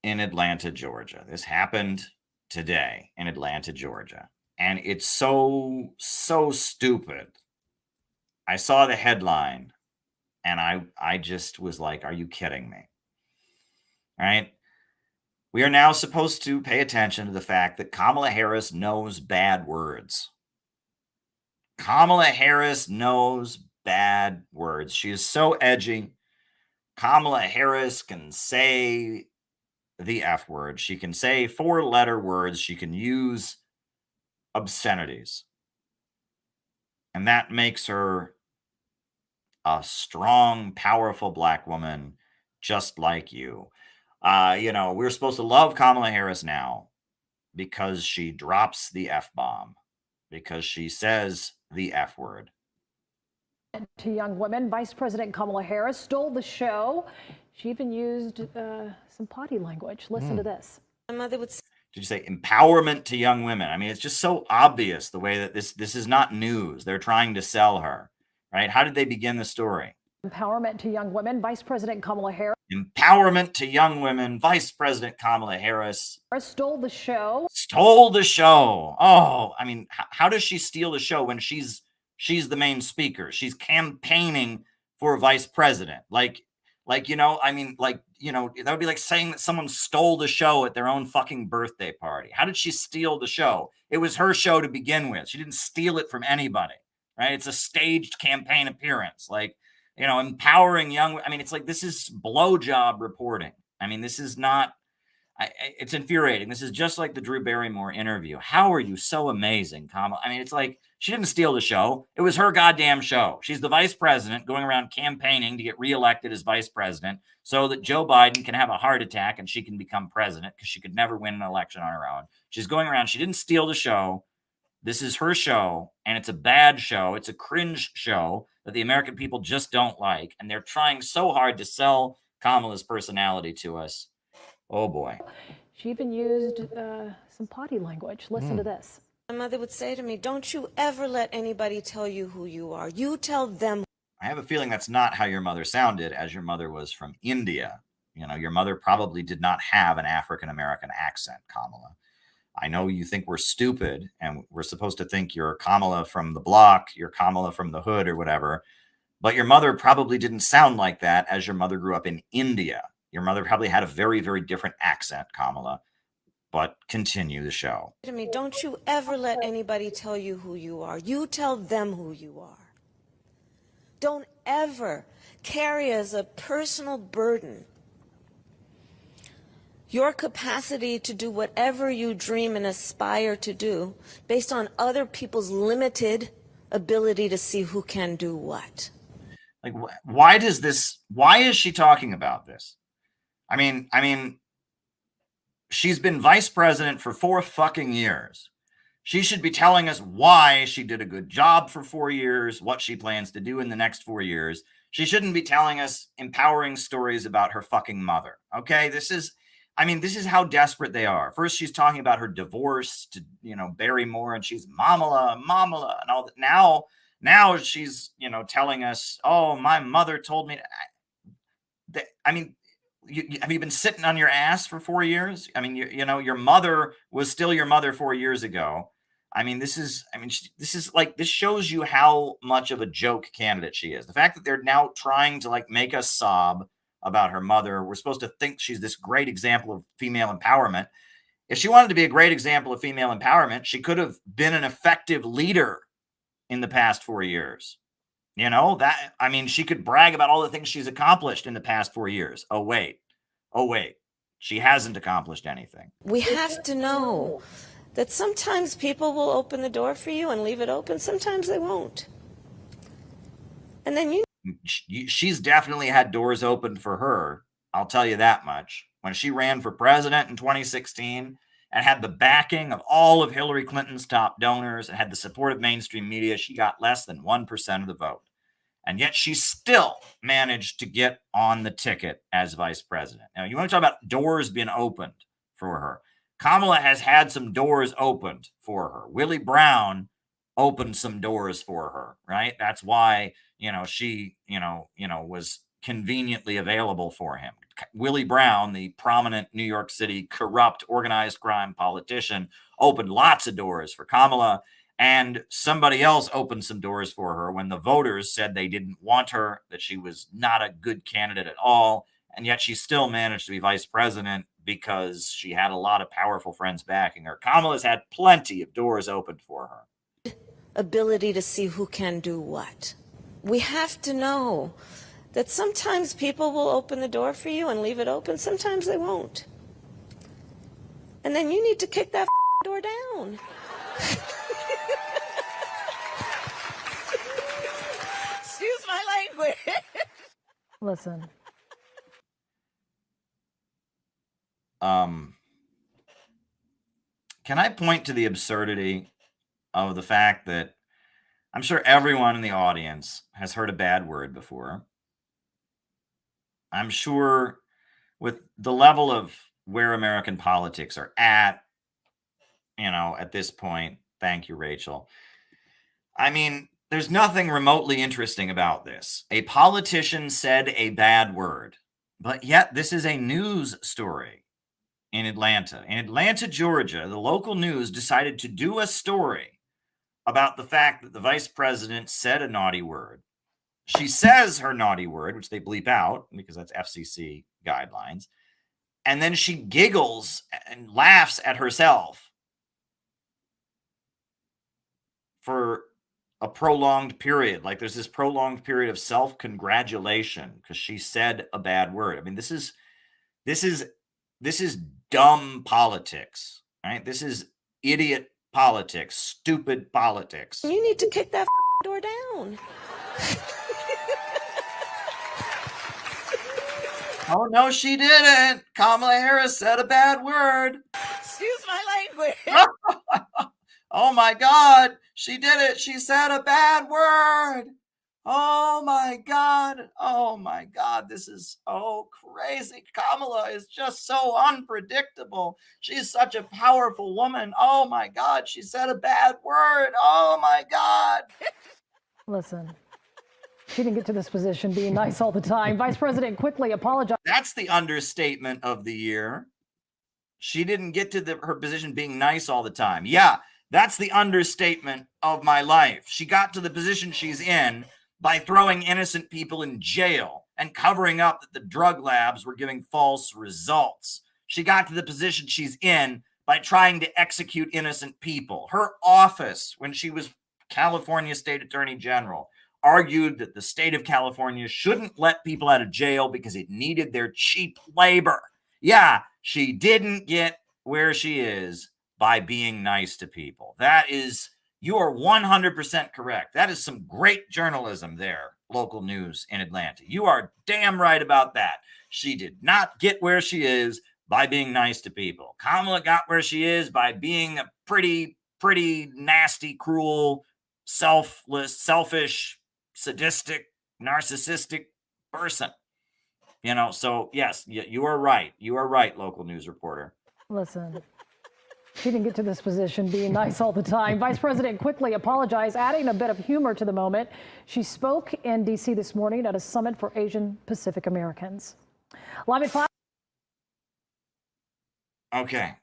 in Atlanta, Georgia. This happened today in Atlanta, Georgia. And it's so stupid. I saw the headline and I just was like, are you kidding me? All right. We are now supposed to pay attention to the fact that Kamala Harris knows bad words. Kamala Harris knows bad words. She is so edgy. Kamala Harris can say the F word. She can say 4-letter words. She can use obscenities. And that makes her a strong, powerful black woman just like you. We're supposed to love Kamala Harris now because she drops the F-bomb, because she says the F word.
To young women, Vice President Kamala Harris stole the show. She even used some potty language. Listen to this.
My mother would.
Did you say empowerment to young women? It's just so obvious the way that this is not news. They're trying to sell her, right? How did they begin the story?
Empowerment to young women, Vice President Kamala Harris.
Empowerment to young women, Vice President Kamala Harris.
Stole the show.
Stole the show. Oh, how does she steal the show when she's the main speaker? She's campaigning for vice president. That would be like saying that someone stole the show at their own fucking birthday party. How did she steal the show? It was her show to begin with. She didn't steal it from anybody. right? It's a staged campaign appearance, like, you know, empowering young. I mean, it's like, this is blowjob reporting. I mean, this is not, it's infuriating. This is just like the Drew Barrymore interview. How are you so amazing, Kamala? I mean, it's like, she didn't steal the show. It was her goddamn show. She's the vice president going around campaigning to get reelected as vice president so that Joe Biden can have a heart attack and she can become president, because she could never win an election on her own. She's going around. She didn't steal the show. This is her show, and it's a bad show. It's a cringe show that the American people just don't like, and they're trying so hard to sell Kamala's personality to us. Oh, boy.
She even used some potty language. Listen to this.
My mother would say to me, don't you ever let anybody tell you who you are. You tell them.
I have a feeling that's not how your mother sounded, as your mother was from India. You know, your mother probably did not have an African-American accent, Kamala. I know you think we're stupid and we're supposed to think you're Kamala from the block, you're Kamala from the hood or whatever, but your mother probably didn't sound like that, as your mother grew up in India. Your mother probably had a very, very different accent, Kamala. But continue the show.
To me, don't you ever let anybody tell you who you are. You tell them who you are. Don't ever carry as a personal burden your capacity to do whatever you dream and aspire to do based on other people's limited ability to see who can do what.
Like, why is she talking about this? I mean, she's been vice president for 4 fucking years. She should be telling us why she did a good job for 4 years, what she plans to do in the next 4 years. She shouldn't be telling us empowering stories about her fucking mother. Okay, this is how desperate they are. First, she's talking about her divorce to, Barrymore, and she's Mamala, and all that. Now she's, telling us, oh, my mother told me. Have you been sitting on your ass for 4 years? I mean, your mother was still your mother 4 years ago. This shows you how much of a joke candidate she is. The fact that they're now trying to make us sob about her mother. We're supposed to think she's this great example of female empowerment. If she wanted to be a great example of female empowerment, she could have been an effective leader in the past 4 years. She could brag about all the things she's accomplished in the past 4 years. Oh, wait. She hasn't accomplished anything.
We have to know that sometimes people will open the door for you and leave it open. Sometimes they won't. And then
she's definitely had doors open for her. I'll tell you that much. When she ran for president in 2016 and had the backing of all of Hillary Clinton's top donors and had the support of mainstream media, she got less than 1% of the vote. And yet she still managed to get on the ticket as vice president. Now, you want to talk about doors being opened for her. Kamala has had some doors opened for her. Willie Brown opened some doors for her, right? That's why, she, was conveniently available for him. Willie Brown, the prominent New York City corrupt organized crime politician, opened lots of doors for Kamala. And somebody else opened some doors for her when the voters said they didn't want her, that she was not a good candidate at all. And yet she still managed to be vice president because she had a lot of powerful friends backing her. Kamala's had plenty of doors opened for her.
Ability to see who can do what. We have to know that sometimes people will open the door for you and leave it open. Sometimes they won't. And then you need to kick that door down. Excuse my language.
Listen.
Can I point to the absurdity of the fact that I'm sure everyone in the audience has heard a bad word before? I'm sure with the level of where American politics are at this point, thank you, Rachel. There's nothing remotely interesting about this. A politician said a bad word, but yet this is a news story in Atlanta. In Atlanta, Georgia, the local news decided to do a story about the fact that the vice president said a naughty word. She says her naughty word, which they bleep out because that's FCC guidelines. And then she giggles and laughs at herself for a prolonged period. Like there's this prolonged period of self-congratulation because she said a bad word. I mean, this is dumb politics, right? This is idiot politics, stupid politics.
You need to kick that door down.
Oh, no, she didn't. Kamala Harris said a bad word.
Excuse my language.
Oh, my God. She did it. She said a bad word. Oh, my God. Oh, my God. This is so crazy. Kamala is just so unpredictable. She's such a powerful woman. Oh, my God. She said a bad word. Oh, my God.
Listen. She didn't get to this position being nice all the time. Vice President quickly apologized.
That's the understatement of the year. She didn't get to her position being nice all the time. Yeah, that's the understatement of my life. She got to the position she's in by throwing innocent people in jail and covering up that the drug labs were giving false results. She got to the position she's in by trying to execute innocent people. Her office, when she was California State Attorney General, argued that the state of California shouldn't let people out of jail because it needed their cheap labor. Yeah, she didn't get where she is by being nice to people. That is, you are 100% correct. That is some great journalism there, local news in Atlanta. You are damn right about that. She did not get where she is by being nice to people. Kamala got where she is by being a pretty nasty, cruel, selfless, selfish, sadistic, narcissistic person. You know, so yes, you are right. You are right, local news reporter.
Listen. She didn't get to this position being nice all the time. Vice President quickly apologized, adding a bit of humor to the moment. She spoke in D.C. this morning at a summit for Asian Pacific Americans. Live at 5.
Okay.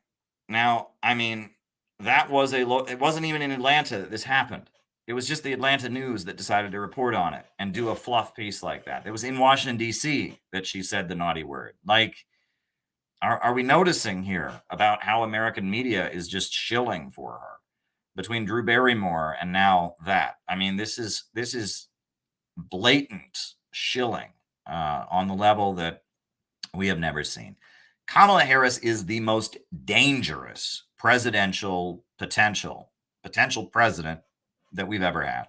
Now, I mean, that was it wasn't even in Atlanta that this happened. It was just the Atlanta News that decided to report on it and do a fluff piece like that. It was in Washington, D.C. that she said the naughty word. Like, are we noticing here about how American media is just shilling for her between Drew Barrymore and now that? I mean, this is blatant shilling on the level that we have never seen. Kamala Harris is the most dangerous presidential potential president that we've ever had.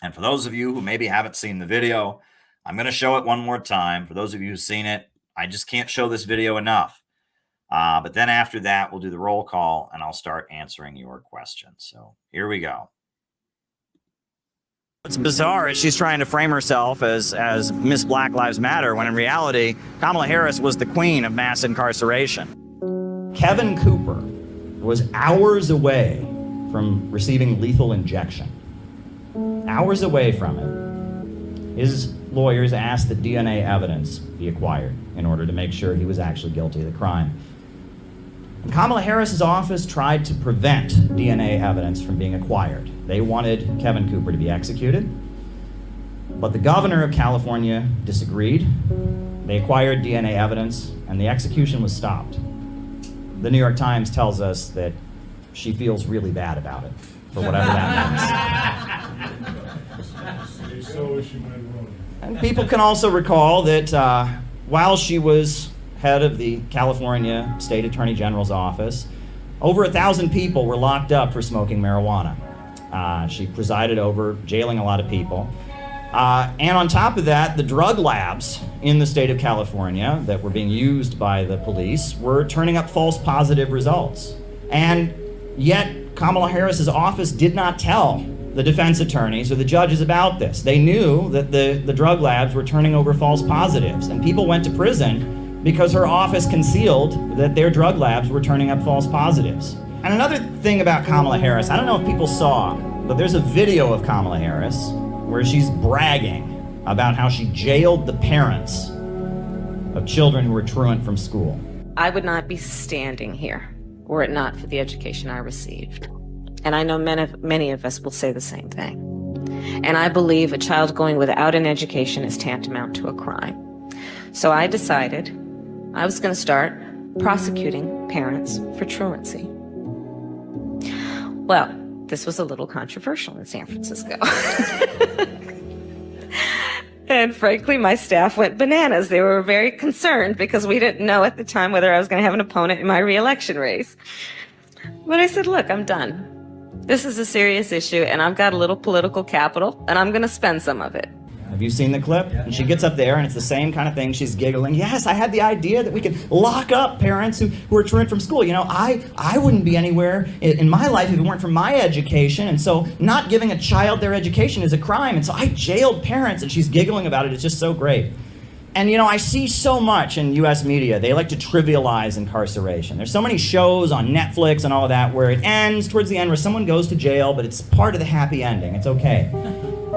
And for those of you who maybe haven't seen the video, I'm going to show it one more time. For those of you who've seen it, I just can't show this video enough. But then after that, we'll do the roll call and I'll start answering your questions. So here we go.
What's bizarre is she's trying to frame herself as Miss Black Lives Matter, when in reality, Kamala Harris was the queen of mass incarceration.
Kevin Cooper was hours away from receiving lethal injection. Hours away from it. His lawyers asked that DNA evidence be acquired in order to make sure he was actually guilty of the crime. And Kamala Harris's office tried to prevent DNA evidence from being acquired. They wanted Kevin Cooper to be executed, but the governor of California disagreed. They acquired DNA evidence, and the execution was stopped. The New York Times tells us that she feels really bad about it, for whatever that means. And people can also recall that while she was head of the California State Attorney General's office, over 1,000 people were locked up for smoking marijuana. She presided over jailing a lot of people. And on top of that, the drug labs in the state of California that were being used by the police were turning up false positive results. And yet, Kamala Harris's office did not tell the defense attorneys or the judges about this. They knew that the drug labs were turning over false positives, and people went to prison because her office concealed that their drug labs were turning up false positives. And another thing about Kamala Harris, I don't know if people saw, but there's a video of Kamala Harris where she's bragging about how she jailed the parents of children who were truant from school.
I would not be standing here were it not for the education I received. And I know many of us will say the same thing. And I believe a child going without an education is tantamount to a crime. So I decided I was going to start prosecuting parents for truancy. Well,
this was a little controversial in San Francisco. And frankly, my staff went bananas. They were very concerned because we didn't know at the time whether I was going to have an opponent in my re-election race. But I said, look, I'm done. This is a serious issue, and I've got a little political capital, and I'm going to spend some of it.
Have you seen the clip? And she gets up there, and it's the same kind of thing. She's giggling. Yes, I had the idea that we could lock up parents who are truant from school. You know, I wouldn't be anywhere in my life if it weren't for my education, and so not giving a child their education is a crime, and so I jailed parents, and she's giggling about it. It's just so great. And, you know, I see so much in U.S. media. They like to trivialize incarceration. There's so many shows on Netflix and all of that where it ends towards the end where someone goes to jail, but it's part of the happy ending. It's okay.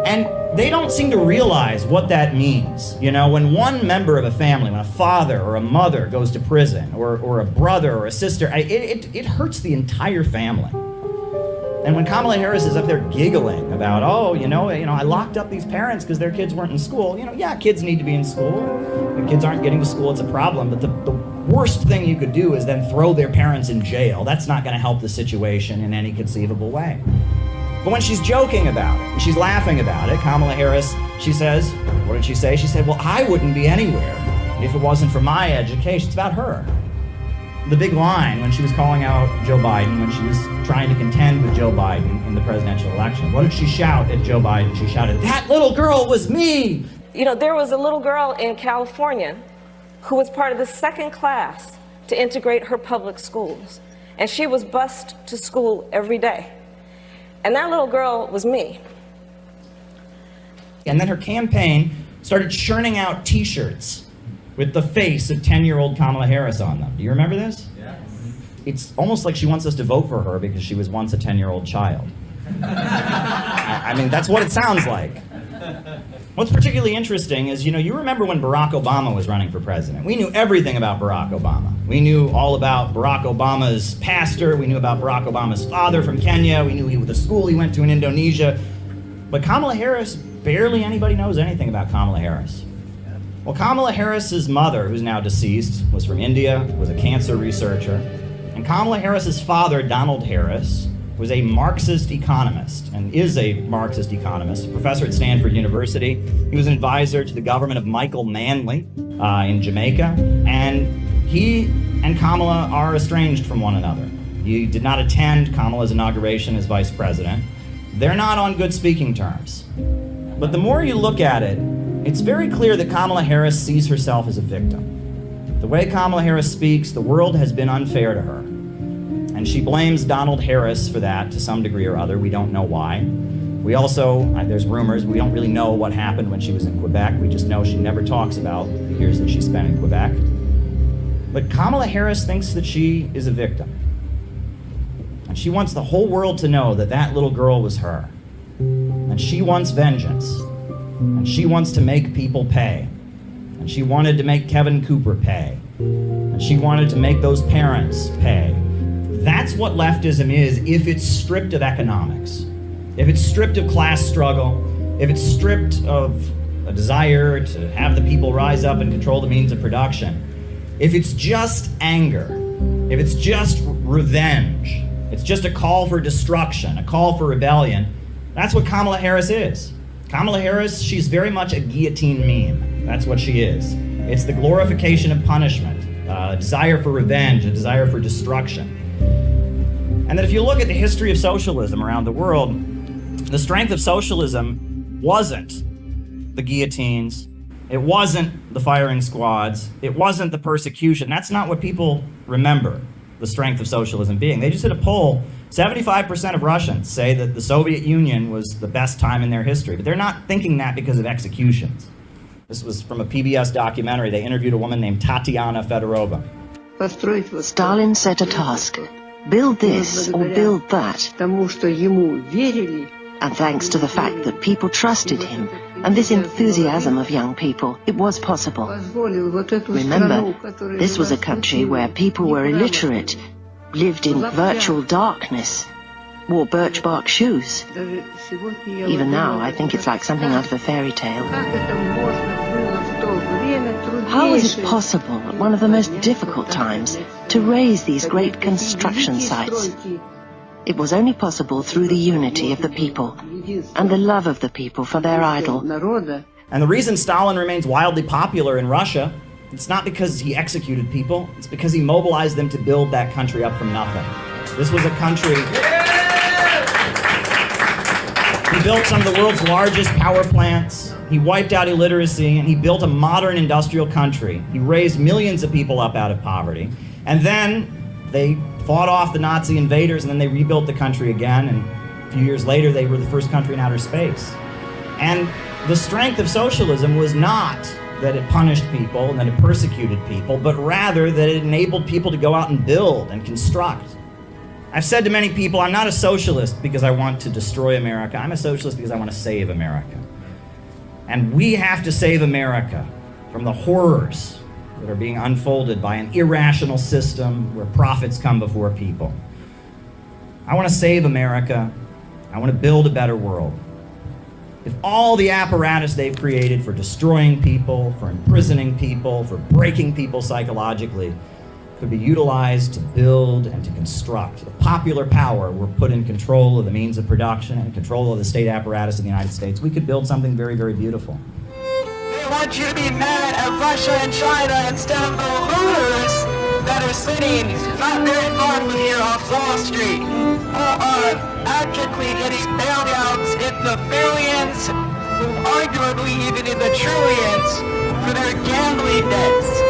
And they don't seem to realize what that means. You know, when one member of a family, when a father or a mother goes to prison, or a brother or a sister, it hurts the entire family. And when Kamala Harris is up there giggling about, oh, you know, I locked up these parents because their kids weren't in school. You know, yeah, kids need to be in school. If kids aren't getting to school, it's a problem. But the worst thing you could do is then throw their parents in jail. That's not going to help the situation in any conceivable way. But when she's joking about it, and she's laughing about it, Kamala Harris, she says, what did she say? She said, well, I wouldn't be anywhere if it wasn't for my education. It's about her. The big line when she was calling out Joe Biden, when she was trying to contend with Joe Biden in the presidential election, what did she shout at Joe Biden? She shouted, that little girl was me!
You know, there was a little girl in California who was part of the second class to integrate her public schools. And she was bused to school every day. And that little girl was me.
And then her campaign started churning out T-shirts with the face of 10-year-old Kamala Harris on them. Do you remember this? Yes. It's almost like she wants us to vote for her because she was once a 10-year-old child. I mean, that's what it sounds like. What's particularly interesting is, you know, you remember when Barack Obama was running for president. We knew everything about Barack Obama. We knew all about Barack Obama's pastor. We knew about Barack Obama's father from Kenya. We knew the school he went to in Indonesia. But Kamala Harris, barely anybody knows anything about Kamala Harris. Well, Kamala Harris's mother, who's now deceased, was from India, was a cancer researcher. And Kamala Harris's father, Donald Harris, was a Marxist economist and is a Marxist economist, a professor at Stanford University. He was an advisor to the government of Michael Manley in Jamaica. And he and Kamala are estranged from one another. He did not attend Kamala's inauguration as vice president. They're not on good speaking terms. But the more you look at it, it's very clear that Kamala Harris sees herself as a victim. The way Kamala Harris speaks, the world has been unfair to her. And she blames Donald Harris for that to some degree or other. We don't know why. We also, there's rumors, we don't really know what happened when she was in Quebec. We just know she never talks about the years that she spent in Quebec. But Kamala Harris thinks that she is a victim. And she wants the whole world to know that that little girl was her. And she wants vengeance. And she wants to make people pay. And she wanted to make Kevin Cooper pay. And she wanted to make those parents pay. That's what leftism is if it's stripped of economics. If it's stripped of class struggle, if it's stripped of a desire to have the people rise up and control the means of production, if it's just anger, if it's just revenge, it's just a call for destruction, a call for rebellion, that's what Kamala Harris is. Kamala Harris, she's very much a guillotine meme. That's what she is. It's the glorification of punishment, a desire for revenge, a desire for destruction. And that if you look at the history of socialism around the world, the strength of socialism wasn't the guillotines, it wasn't the firing squads, it wasn't the persecution. That's not what people remember the strength of socialism being. They just did a poll. 75% of Russians say that the Soviet Union was the best time in their history, but they're not thinking that because of executions. This was from a PBS documentary. They interviewed a woman named Tatiana Fedorova.
Stalin set a task. Build this or build that. And thanks to the fact that people trusted him and this enthusiasm of young people, it was possible. Remember, this was a country where people were illiterate, lived in virtual darkness, wore birch bark shoes. Even now, I think it's like something out of a fairy tale. How was it possible at one of the most difficult times to raise these great construction sites? It was only possible through the unity of the people and the love of the people for their idol.
And the reason Stalin remains wildly popular in Russia, it's not because he executed people, it's because he mobilized them to build that country up from nothing. This was a country... He built some of the world's largest power plants, he wiped out illiteracy, and he built a modern industrial country. He raised millions of people up out of poverty. And then they fought off the Nazi invaders, and then they rebuilt the country again, and a few years later they were the first country in outer space. And the strength of socialism was not that it punished people and that it persecuted people, but rather that it enabled people to go out and build and construct. I've said to many people, I'm not a socialist because I want to destroy America. I'm a socialist because I want to save America. And we have to save America from the horrors that are being unfolded by an irrational system where profits come before people. I want to save America. I want to build a better world. If all the apparatus they've created for destroying people, for imprisoning people, for breaking people psychologically, could be utilized to build and to construct, if popular power were put in control of the means of production and control of the state apparatus in the United States, we could build something very, very beautiful.
They want you to be mad at Russia and China instead of the looters that are sitting not very far from here off Wall Street, who are actively getting bailed out in the billions, arguably even in the trillions, for their gambling debts.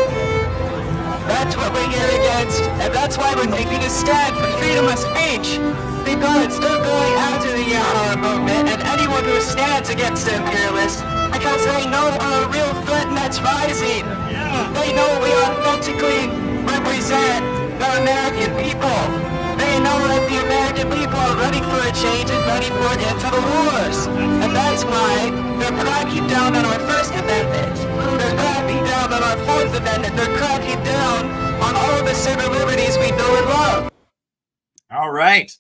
That's what we're here against, and that's why we're taking a stand for freedom of speech, because they're going after the movement and anyone who stands against the imperialists, because they know we're a real threat and that's rising. They know we authentically represent the American people. They know that the American people are ready for a change and ready for an end to the wars. And that's why they're cracking down on our First Amendment. They're cracking down on our Fourth Amendment. They're cracking down on all the civil liberties we know and love.
All right.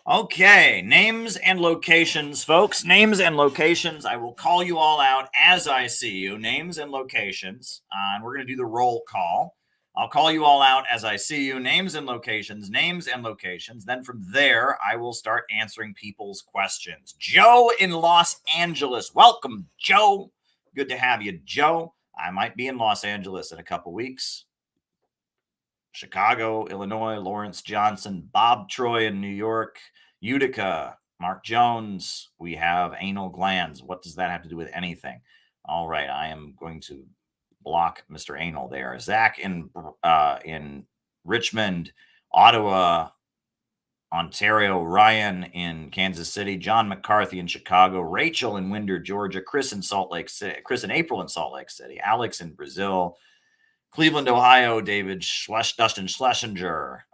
Okay, names and locations, folks. Names and locations. I will call you all out as I see you. Names and locations. And we're going to do the roll call. I'll call you all out as I see you. Names and locations, names and locations. Then from there, I will start answering people's questions. Joe in Los Angeles. Welcome, Joe. Good to have you, Joe. I might be in Los Angeles in a couple weeks. Chicago, Illinois, Lawrence Johnson, Bob Troy in New York, Utica, Mark Jones. We have anal glands. What does that have to do with anything? All right, I am going to block Mr. Anal there. Zach in Richmond, Ottawa, Ontario, Ryan in Kansas City, John McCarthy in Chicago, Rachel in Winder, Georgia, Chris in April in Salt Lake City, Alex in Brazil, Cleveland, Ohio, Dustin Schlesinger,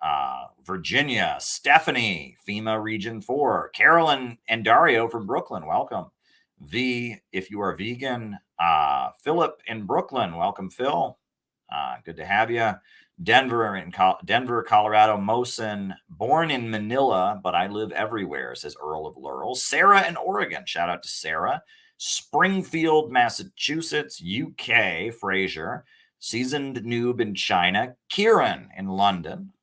Virginia, Stephanie, FEMA Region 4, Carolyn and Dario from Brooklyn, welcome. If you are vegan, Philip in Brooklyn, welcome, Phil. Good to have you. Denver, Colorado, Mosin, born in Manila, but I live everywhere, says Earl of Laurel. Sarah in Oregon, shout out to Sarah. Springfield, Massachusetts, UK, Fraser. Seasoned noob in China. Kieran in London.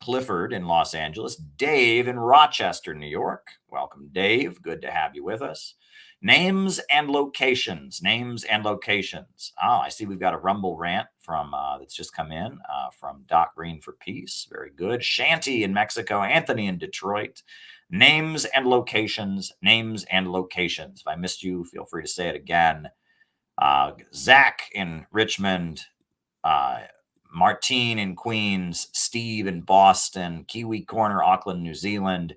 Clifford in Los Angeles. Dave in Rochester, New York. Welcome, Dave. Good to have you with us. Names and locations. Names and locations. Oh, I see we've got a Rumble rant from that's just come in from Doc Green for Peace. Very good. Shanty in Mexico. Anthony in Detroit. Names and locations. Names and locations. If I missed you, feel free to say it again. Zach in Richmond. Martine in Queens. Steve in Boston. Kiwi Corner, Auckland, New Zealand.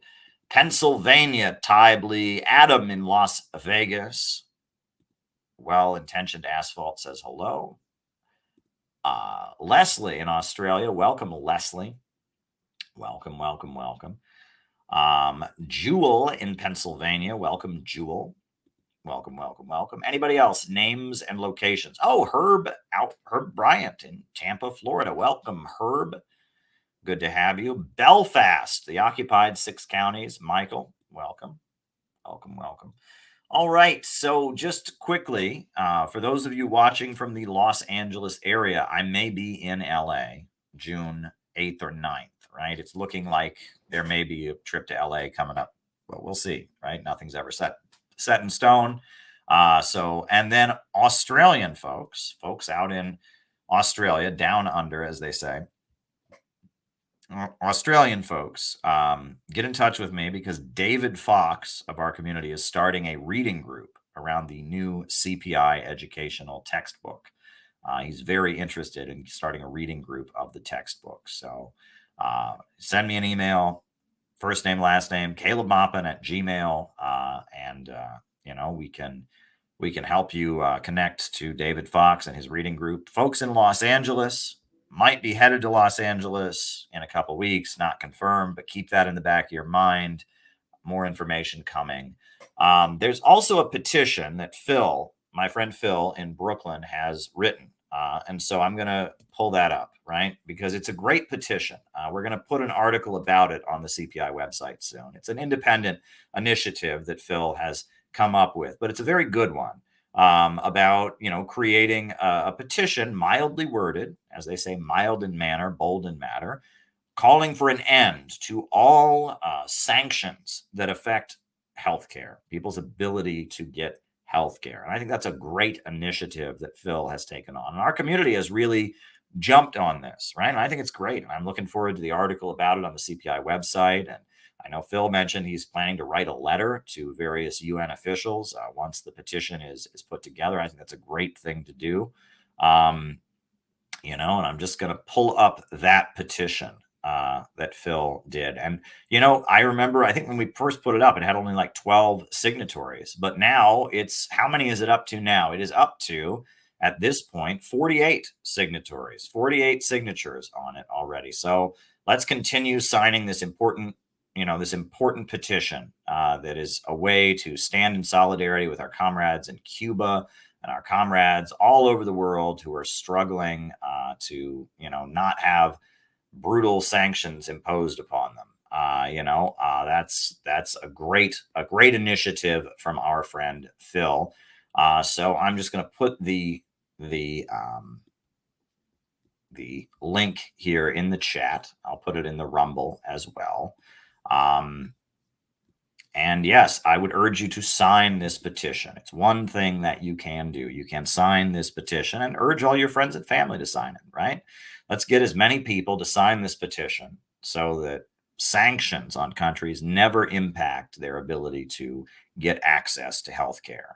Pennsylvania, Tyblee. Adam in Las Vegas. Well-intentioned asphalt says hello. Leslie in Australia. Welcome, Leslie. Welcome, welcome, welcome. Jewel in Pennsylvania. Welcome, Jewel. Welcome, welcome, welcome. Anybody else? Names and locations. Oh, Herb Bryant in Tampa, Florida. Welcome, Herb. Good to have you. Belfast, the occupied 6 counties. Michael, welcome. Welcome, welcome. All right. So just quickly, for those of you watching from the Los Angeles area, I may be in LA June 8th or 9th, right? It's looking like there may be a trip to LA coming up, but we'll see, right? Nothing's ever set in stone. And then Australian folks out in Australia, down under, as they say, Australian folks, get in touch with me because David Fox of our community is starting a reading group around the new CPI educational textbook. He's very interested in starting a reading group of the textbook. So send me an email, first name, last name, calebmaupin@gmail. We can help you connect to David Fox and his reading group. Folks in Los Angeles might be headed to Los Angeles in a couple weeks, not confirmed, but keep that in the back of your mind. More information coming. There's also a petition that Phil, my friend Phil in Brooklyn, has written. And so I'm going to pull that up, right? Because it's a great petition. We're going to put an article about it on the CPI website soon. It's an independent initiative that Phil has come up with, but it's a very good one. About, creating a petition, mildly worded, as they say, mild in manner, bold in matter, calling for an end to all sanctions that affect healthcare, people's ability to get healthcare. And I think that's a great initiative that Phil has taken on. And our community has really jumped on this, right? And I think it's great. And I'm looking forward to the article about it on the CPI website. And I know Phil mentioned he's planning to write a letter to various UN officials once the petition is put together. I think that's a great thing to do. And I'm just going to pull up that petition that Phil did. And, I remember, I think when we first put it up, it had only like 12 signatories. But now how many is it up to now? It is up to, at this point, 48 signatories, 48 signatures on it already. So let's continue signing this important petition that is a way to stand in solidarity with our comrades in Cuba and our comrades all over the world who are struggling to, not have brutal sanctions imposed upon them. That's a great initiative from our friend Phil. So I'm just going to put the link here in the chat. I'll put it in the Rumble as well. And yes, I would urge you to sign this petition. It's one thing that you can do. You can sign this petition and urge all your friends and family to sign it, right? Let's get as many people to sign this petition so that sanctions on countries never impact their ability to get access to healthcare.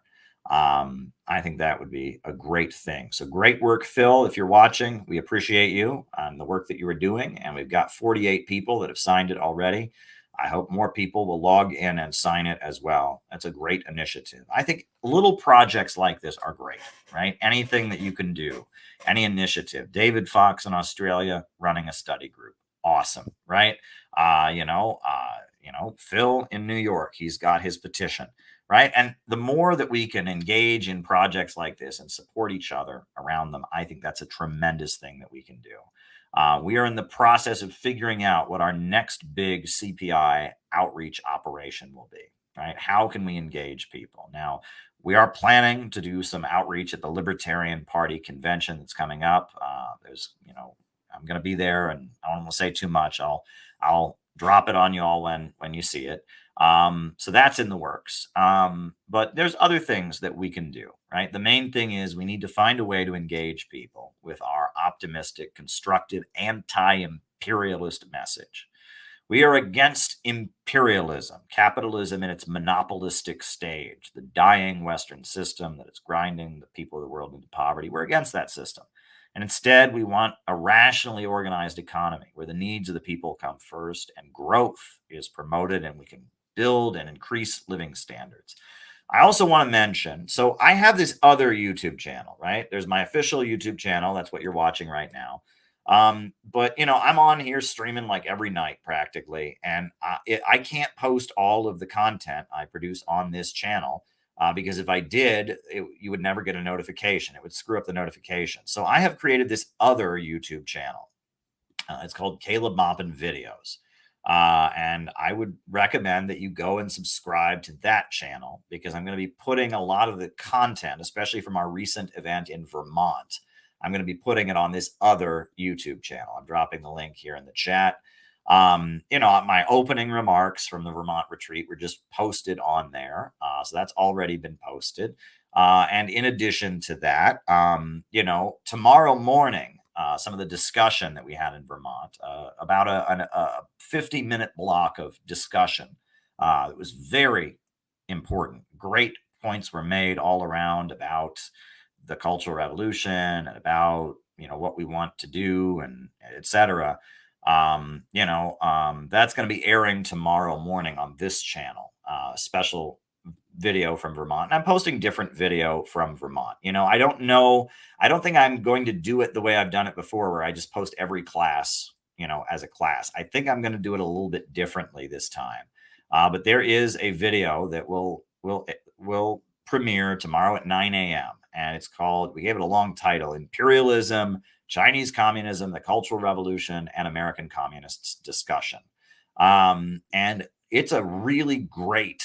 I think that would be a great thing. So great work, Phil. If you're watching, we appreciate you and the work that you are doing. And we've got 48 people that have signed it already. I hope more people will log in and sign it as well. That's a great initiative. I think little projects like this are great, right? Anything that you can do, any initiative. David Fox in Australia running a study group. Awesome, right? Phil in New York, he's got his petition, right? And the more that we can engage in projects like this and support each other around them, I think that's a tremendous thing that we can do. We are in the process of figuring out what our next big CPI outreach operation will be, right? How can we engage people? Now, we are planning to do some outreach at the Libertarian Party convention that's coming up. I'm going to be there, and I don't want to say too much. I'll drop it on you all when you see it. So that's in the works. But there's other things that we can do, right? The main thing is we need to find a way to engage people with our optimistic, constructive, anti-imperialist message. We are against imperialism, capitalism in its monopolistic stage, the dying Western system that is grinding the people of the world into poverty. We're against that system. And instead, we want a rationally organized economy where the needs of the people come first and growth is promoted and we can build and increase living standards. I also want to mention, so I have this other YouTube channel, right? There's my official YouTube channel. That's what you're watching right now. But I'm on here streaming like every night practically. And I can't post all of the content I produce on this channel. Because if I did, you would never get a notification. It would screw up the notification. So I have created this other YouTube channel. It's called Caleb Maupin Videos. And I would recommend that you go and subscribe to that channel because I'm going to be putting a lot of the content, especially from our recent event in Vermont. I'm going to be putting it on this other YouTube channel. I'm dropping the link here in the chat. My opening remarks from the Vermont retreat were just posted on there. So that's already been posted. And in addition to that, tomorrow morning, some of the discussion that we had in Vermont, about a 50-minute block of discussion. It was very important. Great points were made all around about the Cultural Revolution and about, what we want to do and et cetera. That's going to be airing tomorrow morning on this channel, special video from Vermont. And I'm posting different video from Vermont. I don't know. I don't think I'm going to do it the way I've done it before, where I just post every class, as a class. I think I'm going to do it a little bit differently this time. But there is a video that will premiere tomorrow at 9 a.m. And it's called, we gave it a long title, Imperialism, Chinese Communism, the Cultural Revolution, and American Communists Discussion. And it's a really great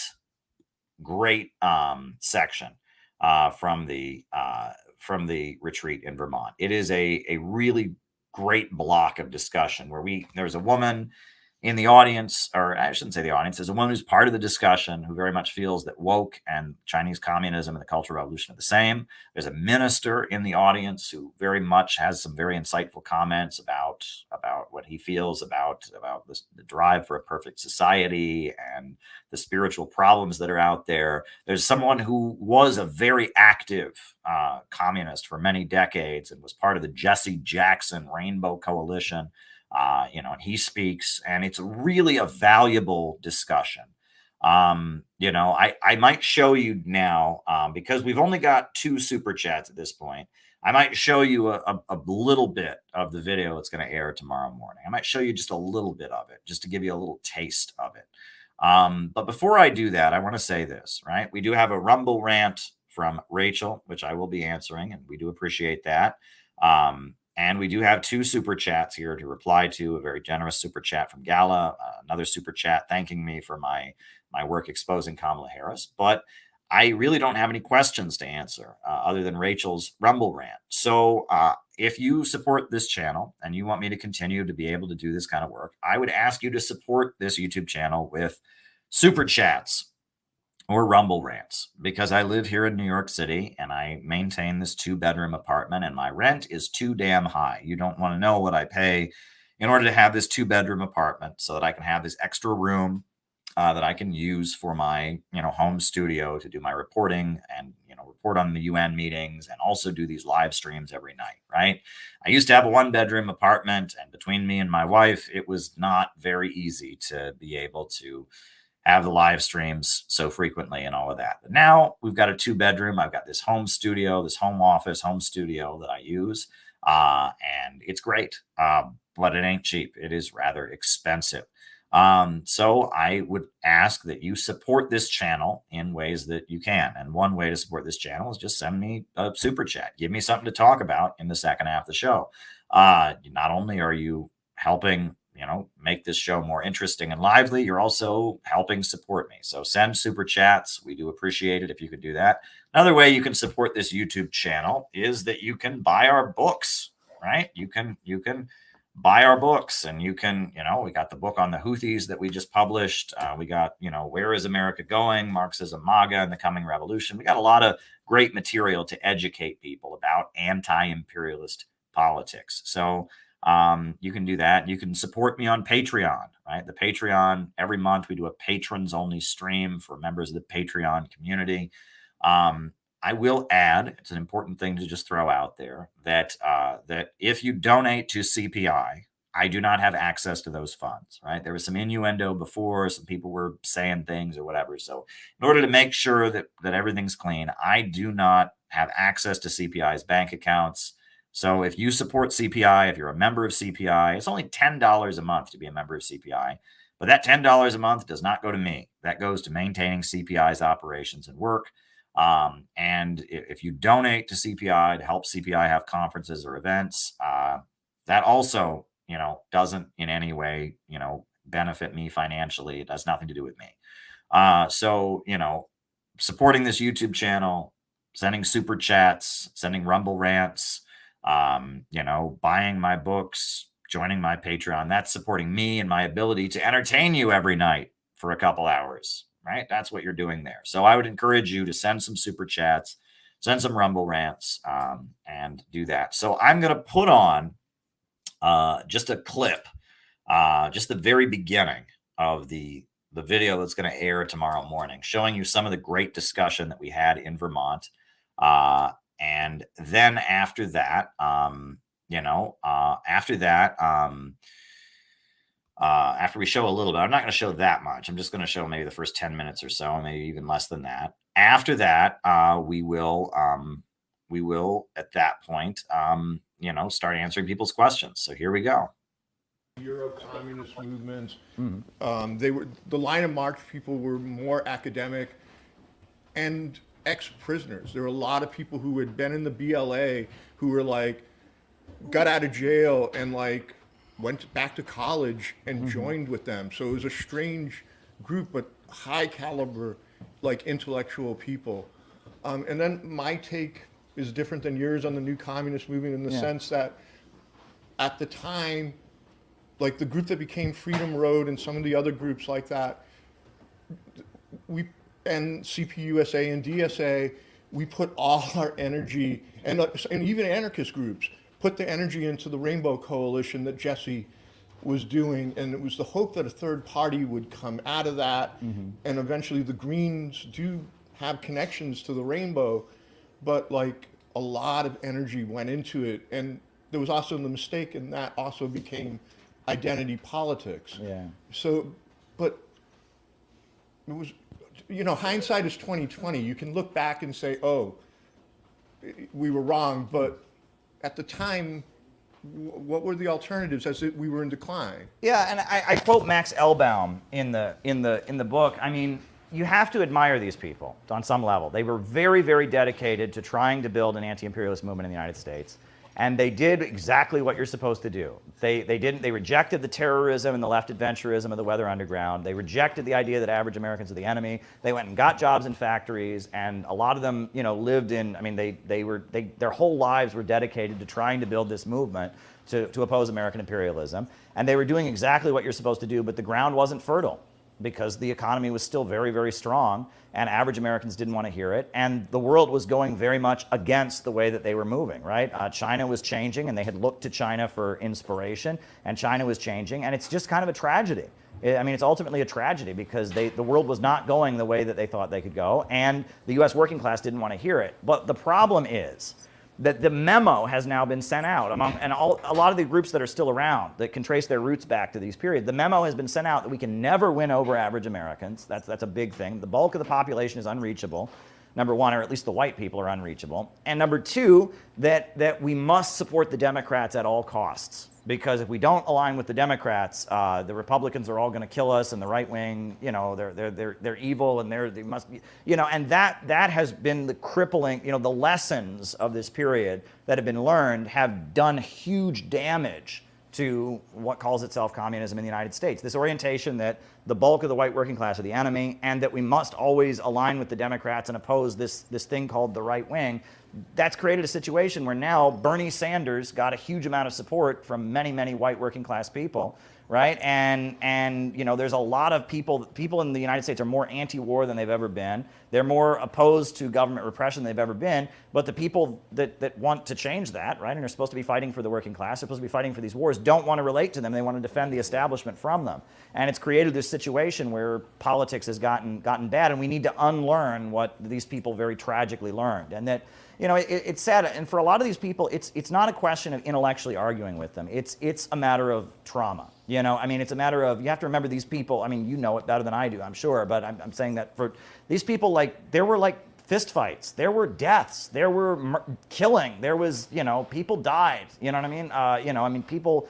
section from the retreat in Vermont. It is a really great block of discussion where there's a woman in the audience, or I shouldn't say the audience, there's a woman who's part of the discussion who very much feels that woke and Chinese communism and the Cultural Revolution are the same. There's a minister in the audience who very much has some very insightful comments about what he feels about the drive for a perfect society and the spiritual problems that are out there. There's someone who was a very active communist for many decades and was part of the Jesse Jackson Rainbow Coalition. And he speaks, and it's really a valuable discussion. I might show you now, because we've only got 2 super chats at this point. I might show you a little bit of the video that's going to air tomorrow morning. I might show you just a little bit of it, just to give you a little taste of it. But before I do that, I want to say this, right? We do have a Rumble rant from Rachel, which I will be answering, and we do appreciate that. And we do have 2 super chats here to reply to. A very generous super chat from Gala, another super chat thanking me for my work exposing Kamala Harris. But I really don't have any questions to answer other than Rachel's Rumble rant. So if you support this channel and you want me to continue to be able to do this kind of work, I would ask you to support this YouTube channel with super chats or Rumble rants, because I live here in New York City and I maintain this 2-bedroom apartment and my rent is too damn high. You don't want to know what I pay in order to have this 2-bedroom apartment so that I can have this extra room that I can use for my, home studio to do my reporting and, report on the UN meetings and also do these live streams every night, right? I used to have a 1-bedroom apartment, and between me and my wife, it was not very easy to be able to have the live streams so frequently and all of that. But now we've got a 2-bedroom. I've got this home studio, this home office, home studio that I use. And it's great, but it ain't cheap. It is rather expensive. So I would ask that you support this channel in ways that you can. And one way to support this channel is just send me a super chat. Give me something to talk about in the second half of the show. Not only are you helping make this show more interesting and lively, you're also helping support me. So send super chats. We do appreciate it if you could do that. Another way you can support this YouTube channel is that you can buy our books, right? You can buy our books, and you can, we got the book on the Houthis that we just published. We got, Where is America Going? Marxism, MAGA, and the Coming Revolution. We got a lot of great material to educate people about anti-imperialist politics. So you can do that. You can support me on Patreon, right? The Patreon, every month we do a patrons only stream for members of the Patreon community. I will add, it's an important thing to just throw out there, that if you donate to CPI, I do not have access to those funds, right? There was some innuendo before, some people were saying things or whatever. So in order to make sure that everything's clean, I do not have access to CPI's bank accounts. So if you support CPI, if you're a member of CPI, it's only $10 a month to be a member of CPI. But that $10 a month does not go to me. That goes to maintaining CPI's operations and work. And if you donate to CPI to help CPI have conferences or events, that also, doesn't in any way, benefit me financially. It has nothing to do with me. So, supporting this YouTube channel, sending super chats, sending Rumble rants, buying my books, joining my Patreon. That's supporting me and my ability to entertain you every night for a couple hours, right? That's what you're doing there. So I would encourage you to send some super chats, send some Rumble rants, and do that. So I'm going to put on just a clip, just the very beginning of the video that's going to air tomorrow morning, showing you some of the great discussion that we had in Vermont. And then after that, after we show a little bit, I'm not going to show that much. I'm just going to show maybe the first 10 minutes or so, maybe even less than that. After that, we will at that point, start answering people's questions. So here we go.
Euro communist movements. They were the line of march people were more academic and ex-prisoners. There were a lot of people who had been in the BLA who were like got out of jail and like went back to college and joined with them. So it was a strange group, but high caliber, like intellectual people. And then my take is different than yours on the new communist movement in the sense that at the time, like the group that became Freedom Road and some of the other groups like that, and CPUSA and DSA, we put all our energy, and even anarchist groups, put the energy into the Rainbow Coalition that Jesse was doing, and it was the hope that a third party would come out of that, and eventually the Greens do have connections to the Rainbow, but like a lot of energy went into it, and there was also the mistake, and that also became identity politics. So, but it was, hindsight is 20/20. You can look back and say, oh, we were wrong, but at the time, what were the alternatives as we were in decline?
Yeah, and I quote Max Elbaum in the book. I mean, you have to admire these people on some level. They were very, very dedicated to trying to build an anti-imperialist movement in the United States. And they did exactly what you're supposed to do. They rejected the terrorism and the left adventurism of the Weather Underground. They rejected the idea that average Americans are the enemy. They went and got jobs in factories, and a lot of them, lived in, their whole lives were dedicated to trying to build this movement to oppose American imperialism. And they were doing exactly what you're supposed to do, but the ground wasn't fertile because the economy was still very, very strong, and average Americans didn't want to hear it, and the world was going very much against the way that they were moving, right? China was changing, and they had looked to China for inspiration, and China was changing, and it's just kind of a tragedy. I mean, it's ultimately a tragedy because the world was not going the way that they thought they could go, and the U.S. working class didn't want to hear it. But the problem is that the memo has now been sent out a lot of the groups that are still around that can trace their roots back to these periods. The memo has been sent out that we can never win over average Americans. That's a big thing. The bulk of the population is unreachable, number one, or at least the white people are unreachable. And number two, that we must support the Democrats at all costs. Because if we don't align with the Democrats, the Republicans are all going to kill us, and the right wing, they're evil, and they must be, and that has been the crippling, the lessons of this period that have been learned have done huge damage to what calls itself communism in the United States. This orientation that the bulk of the white working class are the enemy, and that we must always align with the Democrats and oppose this thing called the right wing. That's created a situation where now Bernie Sanders got a huge amount of support from many, many white working class people, right? And there's a lot of people in the United States are more anti-war than they've ever been. They're more opposed to government repression than they've ever been. But the people that want to change that, right, and are supposed to be fighting for the working class, are supposed to be fighting for these wars, don't want to relate to them. They want to defend the establishment from them. And it's created this situation where politics has gotten bad, and we need to unlearn what these people very tragically learned. And that, it's sad, and for a lot of these people, it's not a question of intellectually arguing with them. It's a matter of trauma. It's a matter of, you have to remember these people, you know it better than I do, I'm sure, but I'm saying that for these people, there were fist fights, there were deaths, there were killing, there was, people died, people,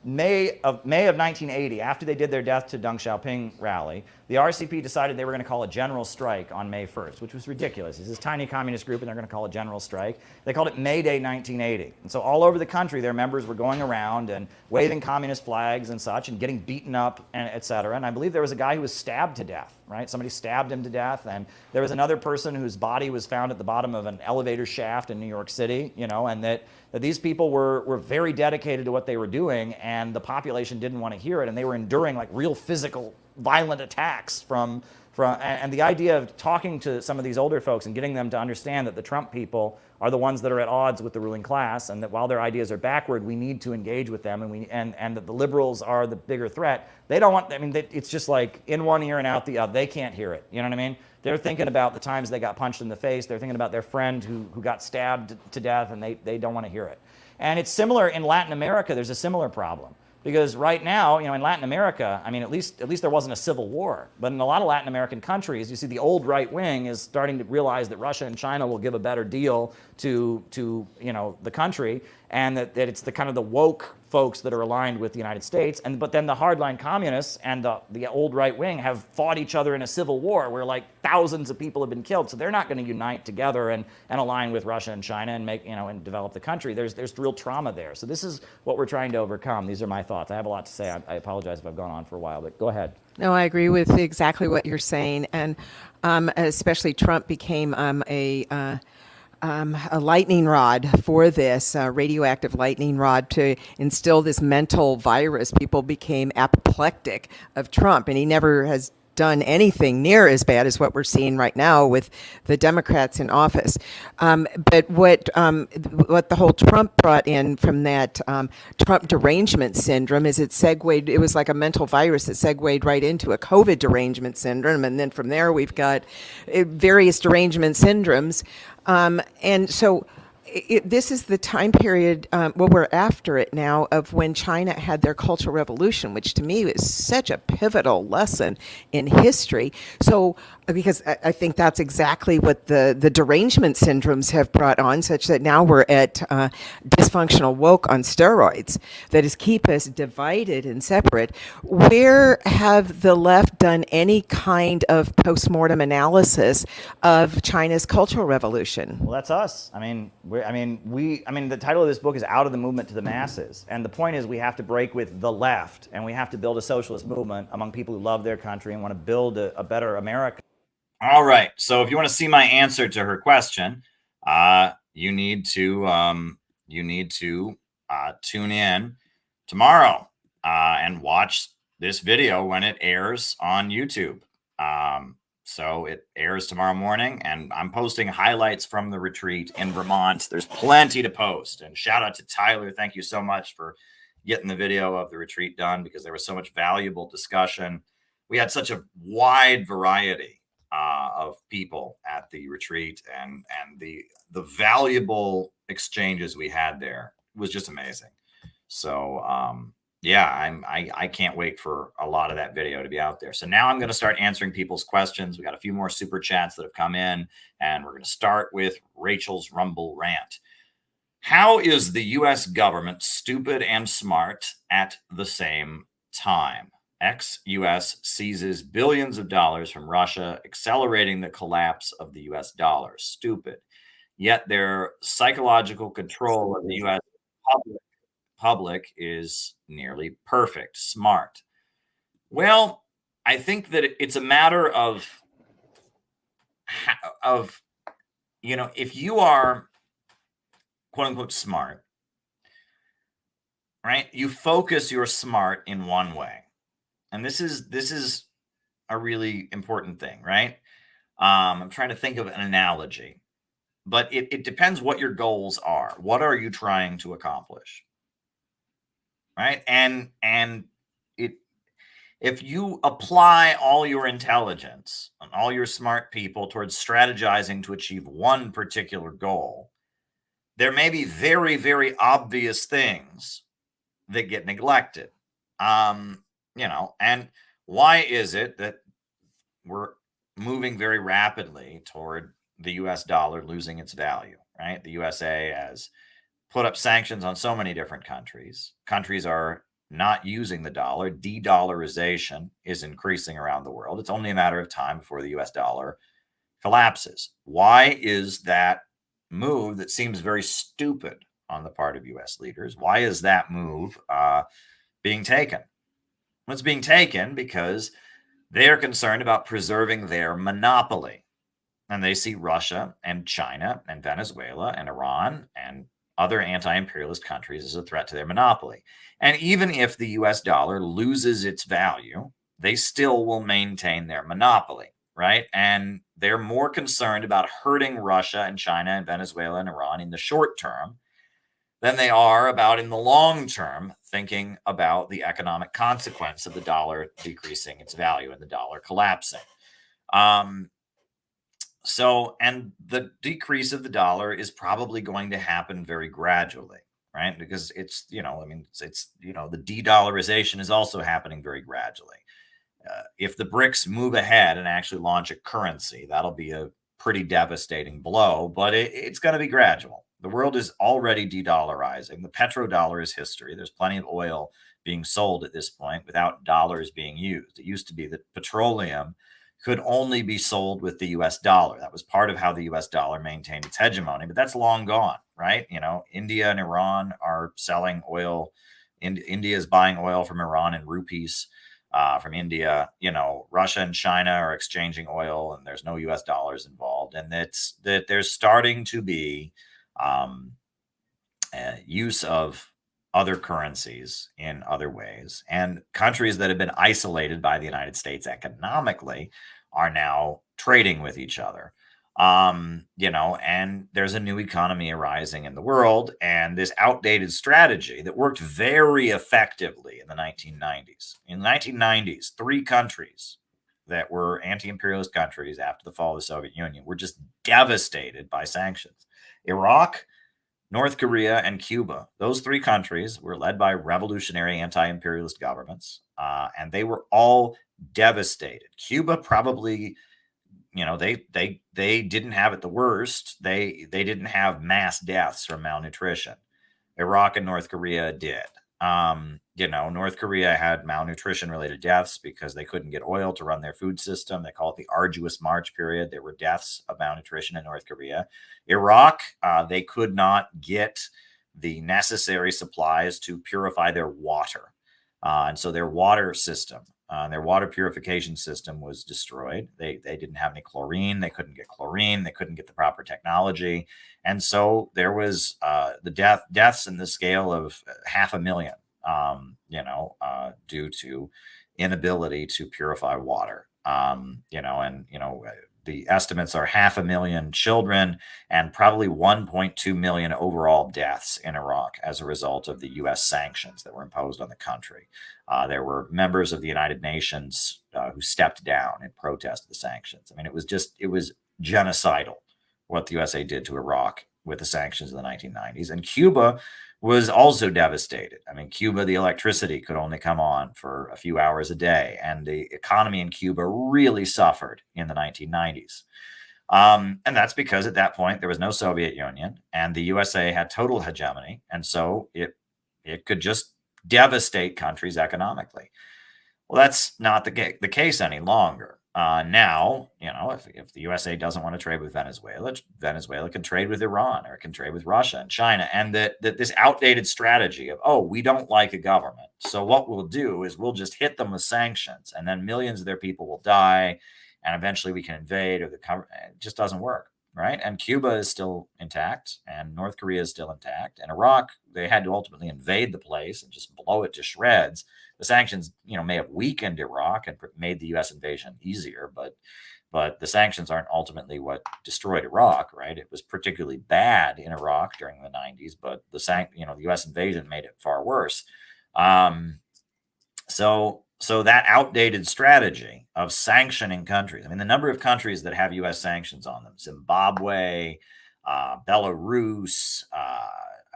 May of 1980, after they did their Death to Deng Xiaoping rally, the RCP decided they were going to call a general strike on May 1st, which was ridiculous. It's this tiny communist group, and they're going to call a general strike. They called it May Day 1980. And so all over the country, their members were going around and waving communist flags and such, and getting beaten up, and et cetera. And I believe there was a guy who was stabbed to death, right? Somebody stabbed him to death, and there was another person whose body was found at the bottom of an elevator shaft in New York City, and that these people were very dedicated to what they were doing, and the population didn't want to hear it, and they were enduring like real physical, violent attacks from and the idea of talking to some of these older folks and getting them to understand that the Trump people are the ones that are at odds with the ruling class, and that while their ideas are backward, we need to engage with them, and that the liberals are the bigger threat. They don't want, I mean, it's just like in one ear and out the other. They can't hear it. You know what I mean? They're thinking about the times they got punched in the face. They're thinking about their friend who got stabbed to death, and they don't want to hear it. And it's similar in Latin America. There's a similar problem. Because right now, in Latin America, I mean, at least there wasn't a civil war. But in a lot of Latin American countries, you see the old right wing is starting to realize that Russia and China will give a better deal to the country, and that it's the kind of the woke folks that are aligned with the United States. But then the hardline communists and the old right wing have fought each other in a civil war where like thousands of people have been killed. So they're not going to unite together and align with Russia and China and make, and develop the country. There's real trauma there. So this is what we're trying to overcome. These are my thoughts. I have a lot to say. I apologize if I've gone on for a while, but go ahead.
No, I agree with exactly what you're saying. And especially Trump became a lightning rod for this, radioactive lightning rod to instill this mental virus. People became apoplectic of Trump, and he never has done anything near as bad as what we're seeing right now with the Democrats in office. But what the whole Trump brought in from that Trump derangement syndrome is it segued, it was like a mental virus that segued right into a COVID derangement syndrome. And then from there, we've got various derangement syndromes. And so this is the time period, we're after it now, of when China had their Cultural Revolution, which to me is such a pivotal lesson in history. So, because I think that's exactly what the derangement syndromes have brought on, such that now we're at dysfunctional woke on steroids, that is keep us divided and separate. Where have the left done any kind of postmortem analysis of China's Cultural Revolution?
Well, that's us. I mean, the title of this book is Out of the Movement to the Masses. And the point is we have to break with the left, and we have to build a socialist movement among people who love their country and want to build a better America.
All right. So if you want to see my answer to her question, you need to tune in tomorrow and watch this video when it airs on YouTube. So it airs tomorrow morning, and I'm posting highlights from the retreat in Vermont. There's plenty to post. And shout out to Tyler. Thank you so much for getting the video of the retreat done, because there was so much valuable discussion. We had such a wide variety of people at the retreat, and the valuable exchanges we had there was just amazing. So yeah, I can't wait for a lot of that video to be out there. So now I'm going to start answering people's questions. We got a few more super chats that have come in, and we're going to start with Rachel's Rumble rant. How is the U.S. government stupid and smart at the same time? Ex-U.S. seizes billions of dollars from Russia, accelerating the collapse of the U.S. dollar. Stupid. Yet their psychological control of the U.S. public is nearly perfect. Smart. Well, I think that it's a matter of if you are quote unquote smart, right? You focus your smart in one way. And this is a really important thing, right? I'm trying to think of an analogy, but it depends what your goals are. What are you trying to accomplish? Right? And if you apply all your intelligence and all your smart people towards strategizing to achieve one particular goal, there may be very, very obvious things that get neglected. And why is it that we're moving very rapidly toward the US dollar losing its value, right? The USA has put up sanctions on so many different countries. Countries are not using the dollar. De-dollarization is increasing around the world. It's only a matter of time before the US dollar collapses. Why is that move that seems very stupid on the part of US leaders? Why is that move being taken? Well, it's being taken because they are concerned about preserving their monopoly. And they see Russia and China and Venezuela and Iran and other anti-imperialist countries as a threat to their monopoly. And even if the US dollar loses its value, they still will maintain their monopoly, right? And they're more concerned about hurting Russia and China and Venezuela and Iran in the short term than they are about in the long term thinking about the economic consequence of the dollar decreasing its value and the dollar collapsing. And the decrease of the dollar is probably going to happen very gradually, right? Because it's, the de-dollarization is also happening very gradually. If the BRICS move ahead and actually launch a currency, that'll be a pretty devastating blow, but it's going to be gradual. The world is already de-dollarizing. The petrodollar is history. There's plenty of oil being sold at this point without dollars being used. It used to be that petroleum could only be sold with the US dollar. That was part of how the US dollar maintained its hegemony, but that's long gone, right? India and Iran are selling oil. India is buying oil from Iran in rupees. From India, Russia and China are exchanging oil, and there's no U.S. dollars involved, and that there's starting to be use of other currencies in other ways, and countries that have been isolated by the United States economically are now trading with each other. And there's a new economy arising in the world, and this outdated strategy that worked very effectively in the 1990s. In the 1990s, 3 countries that were anti-imperialist countries after the fall of the Soviet Union were just devastated by sanctions. Iraq, North Korea, and Cuba. Those 3 countries were led by revolutionary anti-imperialist governments, and they were all devastated. Cuba probably, they didn't have it the worst. They didn't have mass deaths from malnutrition. Iraq and North Korea did. North Korea had malnutrition related deaths because they couldn't get oil to run their food system. They call it the arduous March period. There were deaths of malnutrition in North Korea. Iraq, they could not get the necessary supplies to purify their water. And so their water system, their water purification system was destroyed. They didn't have any chlorine. They couldn't get chlorine. They couldn't get the proper technology. And so there was the deaths in the scale of 500,000, due to inability to purify water. The estimates are 500,000 children and probably 1.2 million overall deaths in Iraq as a result of the U.S. sanctions that were imposed on the country. There were members of the United Nations who stepped down in protest of the sanctions. I mean, it was genocidal what the USA did to Iraq with the sanctions in the 1990s. And Cuba was also devastated. I mean, Cuba, the electricity could only come on for a few hours a day, and the economy in Cuba really suffered in the 1990s. And that's because at that point, there was no Soviet Union, and the USA had total hegemony, and so it could just devastate countries economically. Well, that's not the case any longer. Now, if the USA doesn't want to trade with Venezuela, Venezuela can trade with Iran, or it can trade with Russia and China. And that this outdated strategy of, we don't like a government, so what we'll do is we'll just hit them with sanctions, and then millions of their people will die, and eventually we can invade, or it just doesn't work, right? And Cuba is still intact, and North Korea is still intact, and Iraq, they had to ultimately invade the place and just blow it to shreds. The sanctions, may have weakened Iraq and made the U.S. invasion easier, but the sanctions aren't ultimately what destroyed Iraq, right? It was particularly bad in Iraq during the 90s, but the U.S. invasion made it far worse. So that outdated strategy of sanctioning countries, I mean, the number of countries that have U.S. sanctions on them, Zimbabwe, Belarus,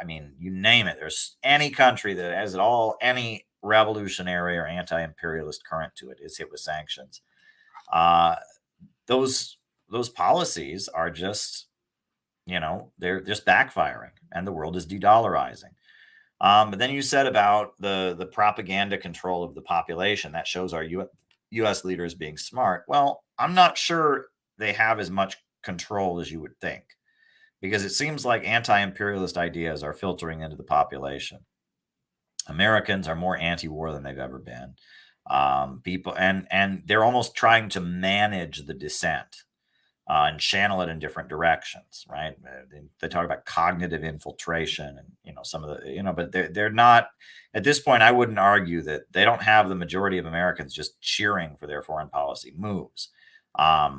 you name it. There's any country that has any revolutionary or anti-imperialist current to it is hit with sanctions. Those policies are just, they're just backfiring, and the world is de-dollarizing. But then you said about the propaganda control of the population that shows our U.S. leaders being smart. Well, I'm not sure they have as much control as you would think, because it seems like anti-imperialist ideas are filtering into the population. Americans are more anti-war than they've ever been. People and they're almost trying to manage the dissent. and channel it in different directions, right? They talk about cognitive infiltration and, some of the, but they're not, at this point, I wouldn't argue that they don't have the majority of Americans just cheering for their foreign policy moves. I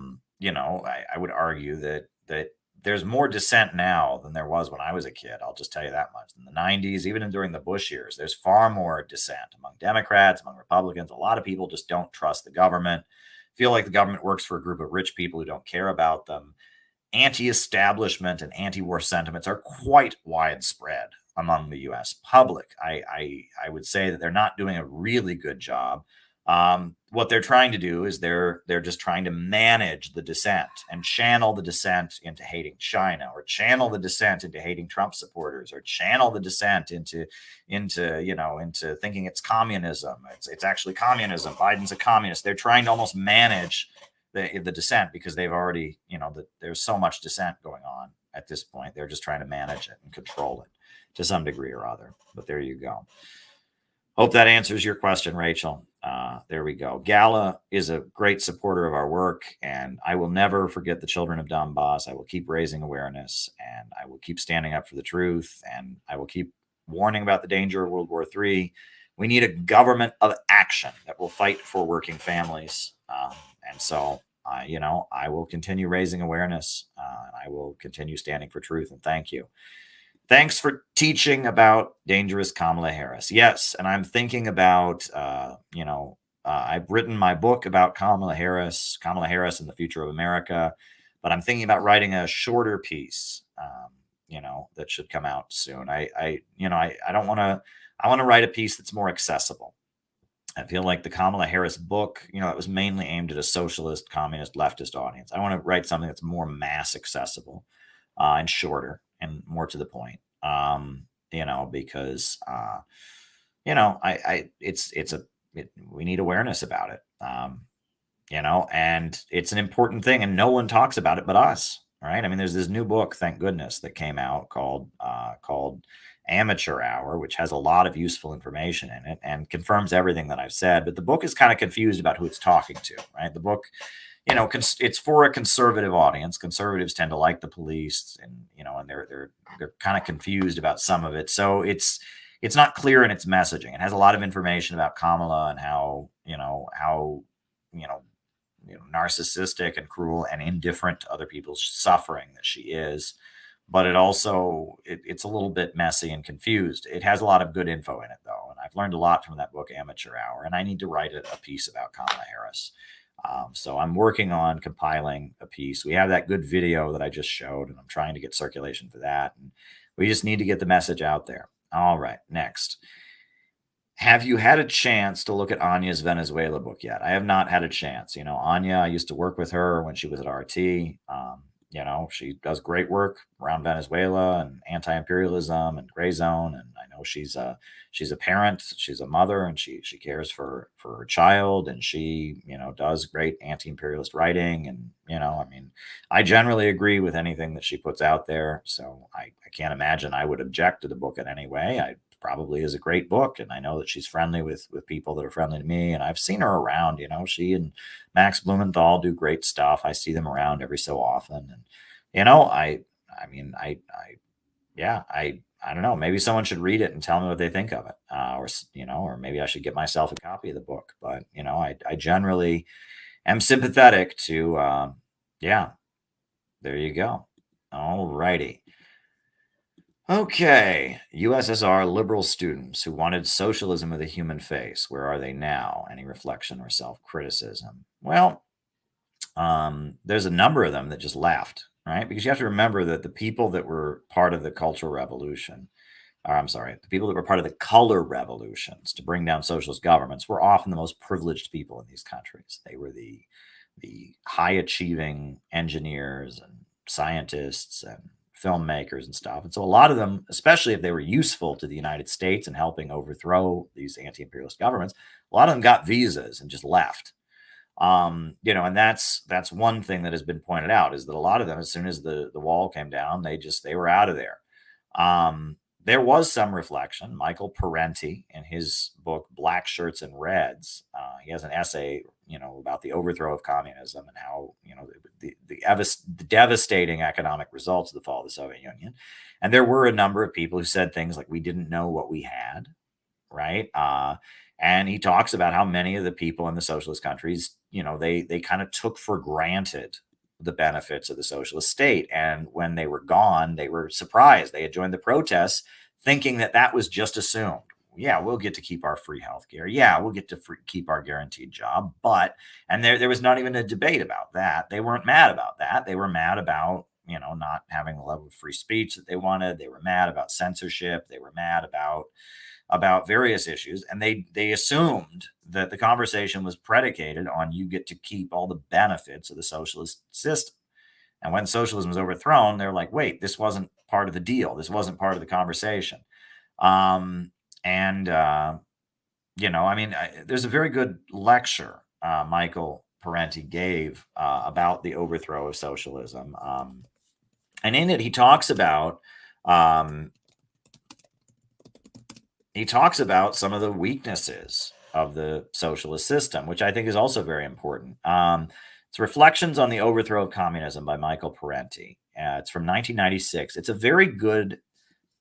would argue that there's more dissent now than there was when I was a kid. I'll just tell you that much. In the 90s, even during the Bush years, there's far more dissent among Democrats, among Republicans. A lot of people just don't trust the government, feel like the government works for a group of rich people who don't care about them. Anti-establishment and anti-war sentiments are quite widespread among the U.S. public. I would say that they're not doing a really good job. What they're trying to do is they're just trying to manage the dissent and channel the dissent into hating China, or channel the dissent into hating Trump supporters, or channel the dissent into thinking it's communism. It's actually communism. Biden's a communist. They're trying to almost manage the dissent because they've already, there's so much dissent going on at this point. They're just trying to manage it and control it to some degree or other. But there you go. Hope that answers your question, Rachel. There we go. Gala is a great supporter of our work, and I will never forget the children of Donbass. I will keep raising awareness, and I will keep standing up for the truth, and I will keep warning about the danger of World War III. We need a government of action that will fight for working families. And so, I will continue raising awareness. I will continue standing for truth, and thank you. Thanks for teaching about dangerous Kamala Harris. Yes, and I'm thinking about, I've written my book about Kamala Harris and the future of America, but I'm thinking about writing a shorter piece, that should come out soon. I want to write a piece that's more accessible. I feel like the Kamala Harris book, it was mainly aimed at a socialist, communist, leftist audience. I want to write something that's more mass accessible and shorter and more to the point, because, we need awareness about it, and it's an important thing, and no one talks about it but us, right? I mean, there's this new book, thank goodness, that came out called Amateur Hour, which has a lot of useful information in it and confirms everything that I've said. But the book is kind of confused about who it's talking to, right? The book, it's for a conservative audience. Conservatives tend to like the police, and and they're kind of confused about some of it. So it's not clear in its messaging. It has a lot of information about Kamala and how narcissistic and cruel and indifferent to other people's suffering that she is. But it also, it's a little bit messy and confused. It has a lot of good info in it, though. And I've learned a lot from that book, Amateur Hour. And I need to write a piece about Kamala Harris. So I'm working on compiling a piece. We have that good video that I just showed, and I'm trying to get circulation for that. And we just need to get the message out there. All right, next. Have you had a chance to look at Anya's Venezuela book yet? I have not had a chance. Anya, I used to work with her when she was at RT. She does great work around Venezuela and anti-imperialism and gray zone. And I know she's a parent, she's a mother, and she cares for her child, and she, does great anti-imperialist writing. And, I generally agree with anything that she puts out there. So I can't imagine I would object to the book in any way. I probably is a great book, and I know that she's friendly with people that are friendly to me, and I've seen her around. She and Max Blumenthal do great stuff. I see them around every so often, and I don't know, maybe someone should read it and tell me what they think of it, or maybe I should get myself a copy of the book. But I generally am sympathetic to there you go. All righty. Okay, USSR liberal students who wanted socialism with a human face. Where are they now? Any reflection or self-criticism? Well, there's a number of them that just left, right? Because you have to remember that the people that were part of the Cultural Revolution, the people that were part of the color revolutions to bring down socialist governments were often the most privileged people in these countries. They were the high-achieving engineers and scientists and filmmakers and stuff. And so a lot of them, especially if they were useful to the United States and helping overthrow these anti-imperialist governments, a lot of them got visas and just left. And that's one thing that has been pointed out, is that a lot of them, as soon as the wall came down, they were out of there. there was some reflection. Michael Parenti, in his book Black Shirts and Reds, he has an essay, about the overthrow of communism and how, the devastating economic results of the fall of the Soviet Union. And there were a number of people who said things like, we didn't know what we had, right? And he talks about how many of the people in the socialist countries, they kind of took for granted the benefits of the socialist state. And when they were gone, they were surprised. They had joined the protests thinking that that was just assumed. Yeah, we'll get to keep our free health care. Yeah, we'll get to keep our guaranteed job. And there was not even a debate about that. They weren't mad about that. They were mad about, not having the level of free speech that they wanted. They were mad about censorship. They were mad about various issues. And they assumed that the conversation was predicated on you get to keep all the benefits of the socialist system. And when socialism was overthrown, they're like, wait, this wasn't part of the deal. This wasn't part of the conversation. There's a very good lecture Michael Parenti gave about the overthrow of socialism. And in it, he talks about some of the weaknesses of the socialist system, which I think is also very important. It's Reflections on the Overthrow of Communism by Michael Parenti. It's from 1996. It's a very good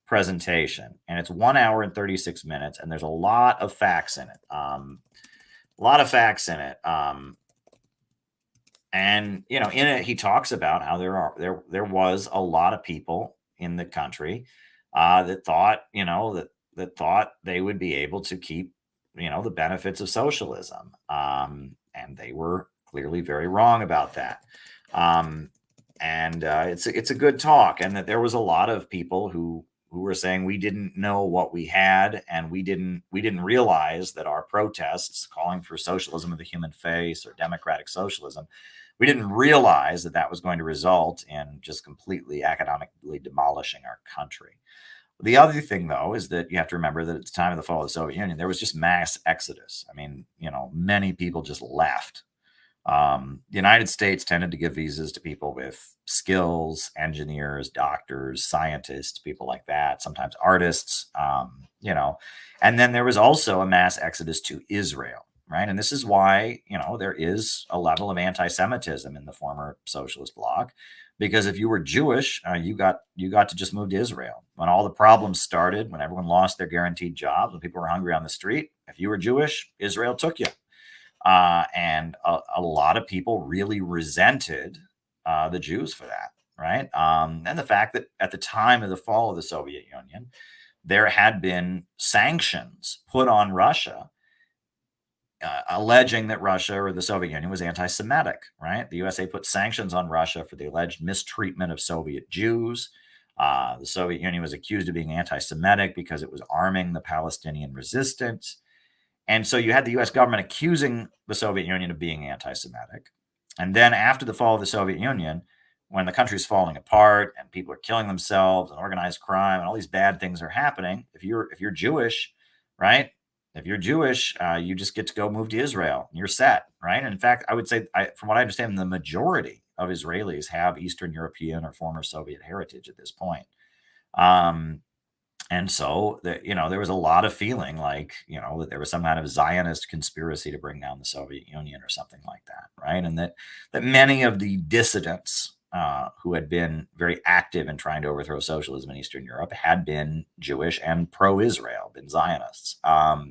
presentation, and it's 1 hour and 36 minutes, and there's a lot of facts in it. And in it, he talks about how there was a lot of people in the country that thought, that thought they would be able to keep, the benefits of socialism. And they were clearly very wrong about that. It's a good talk, and that there was a lot of people who were saying we didn't know what we had, and we didn't realize that our protests calling for socialism of the human face or democratic socialism, we didn't realize that was going to result in just completely economically demolishing our country. The other thing, though, is that you have to remember that at the time of the fall of the Soviet Union, there was just mass exodus. I mean, many people just left. The United States tended to give visas to people with skills, engineers, doctors, scientists, people like that, sometimes artists, and then there was also a mass exodus to Israel, right? And this is why, there is a level of anti-Semitism in the former socialist bloc, because if you were Jewish, you got to just move to Israel. When all the problems started, when everyone lost their guaranteed jobs, when people were hungry on the street, if you were Jewish, Israel took you. And a lot of people really resented the Jews for that, right? And the fact that at the time of the fall of the Soviet Union, there had been sanctions put on Russia, alleging that Russia or the Soviet Union was anti-Semitic, right? The USA put sanctions on Russia for the alleged mistreatment of Soviet Jews. The Soviet Union was accused of being anti-Semitic because it was arming the Palestinian resistance. And so you had the U.S. government accusing the Soviet Union of being anti-Semitic. And then after the fall of the Soviet Union, when the country's falling apart and people are killing themselves and organized crime and all these bad things are happening, if you're Jewish, right? If you're Jewish, you just get to go move to Israel. And you're set, right? And in fact, I would say, from what I understand, the majority of Israelis have Eastern European or former Soviet heritage at this point. And so, there was a lot of feeling like, that there was some kind of Zionist conspiracy to bring down the Soviet Union or something like that, right? And that many of the dissidents who had been very active in trying to overthrow socialism in Eastern Europe had been Jewish and pro-Israel, been Zionists. I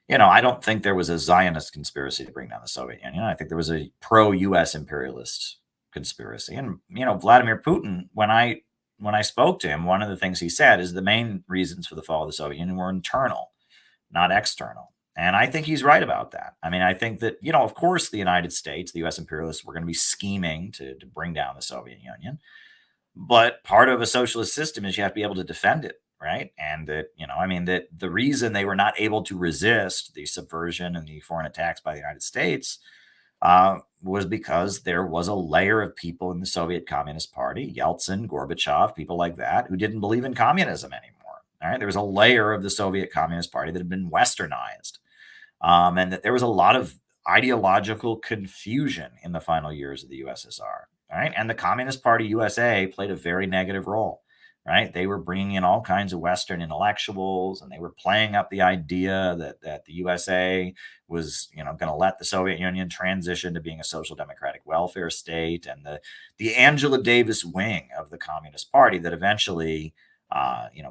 don't think there was a Zionist conspiracy to bring down the Soviet Union. I think there was a pro-U.S. imperialist conspiracy. And, Vladimir Putin, when I spoke to him, one of the things he said is the main reasons for the fall of the Soviet Union were internal, not external. And I think he's right about that. I mean, I think that, of course, the United States, the U.S. imperialists, were going to be scheming to bring down the Soviet Union. But part of a socialist system is you have to be able to defend it, right? And that, that the reason they were not able to resist the subversion and the foreign attacks by the United States was because there was a layer of people in the Soviet Communist Party, Yeltsin, Gorbachev, people like that, who didn't believe in communism anymore. All right, there was a layer of the Soviet Communist Party that had been westernized, and that there was a lot of ideological confusion in the final years of the USSR. All right, and the Communist Party USA played a very negative role. right? They were bringing in all kinds of Western intellectuals, and they were playing up the idea that the USA was, going to let the Soviet Union transition to being a social democratic welfare state, and the Angela Davis wing of the Communist Party that eventually,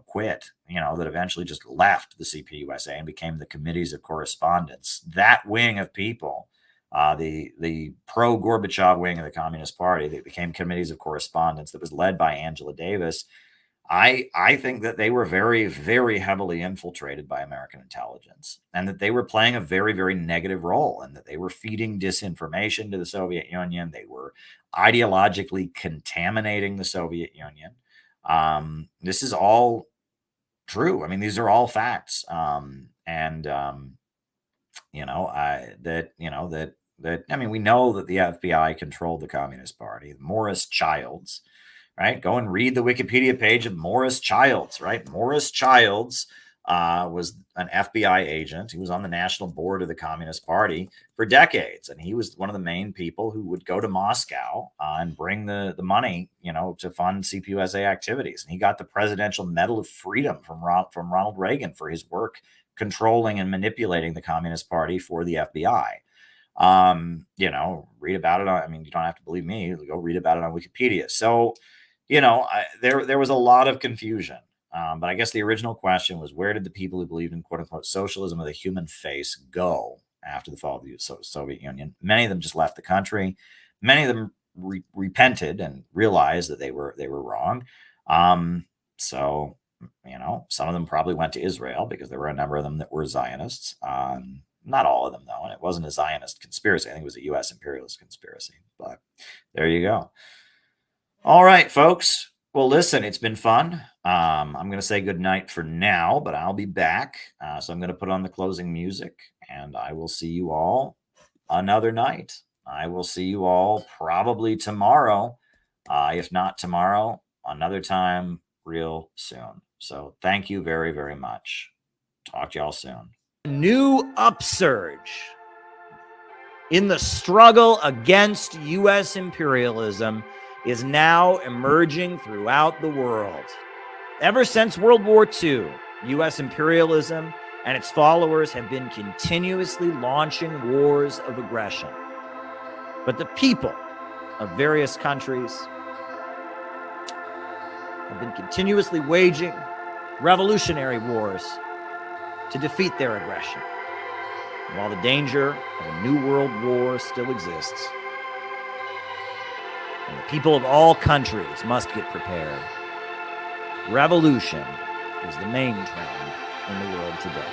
quit, that eventually just left the CPUSA and became the Committees of Correspondence. That wing of people, the pro-Gorbachev wing of the Communist Party that became Committees of Correspondence that was led by Angela Davis, I think that they were very, very heavily infiltrated by American intelligence, and that they were playing a very, very negative role, and that they were feeding disinformation to the Soviet Union. They were ideologically contaminating the Soviet Union. This is all true. I mean, these are all facts. We know that the FBI controlled the Communist Party. Morris Childs, right? Go and read the Wikipedia page of Morris Childs, right? Morris Childs was an FBI agent. He was on the national board of the Communist Party for decades, and he was one of the main people who would go to Moscow and bring the money, to fund CPUSA activities. And he got the Presidential Medal of Freedom from Ronald Reagan for his work controlling and manipulating the Communist Party for the FBI. Read about it. You don't have to believe me. Go read about it on Wikipedia. So, there was a lot of confusion. But I guess the original question was, where did the people who believed in quote unquote socialism of the human face go after the fall of the Soviet Union? Many of them just left the country. Many of them repented and realized that they were wrong. Some of them probably went to Israel because there were a number of them that were Zionists. Not all of them, though. And it wasn't a Zionist conspiracy. I think it was a U.S. imperialist conspiracy. But there you go. All right, folks. Well, listen, it's been fun. I'm going to say goodnight for now, but I'll be back. So I'm going to put on the closing music, and I will see you all another night. I will see you all probably tomorrow. If not tomorrow, another time real soon. So thank you very, very much. Talk to y'all soon.
New upsurge in the struggle against U.S. imperialism is now emerging throughout the world. Ever since World War II, U.S. imperialism and its followers have been continuously launching wars of aggression. But the people of various countries have been continuously waging revolutionary wars to defeat their aggression. And while the danger of a new world war still exists, and the people of all countries must get prepared, revolution is the main trend in the world today.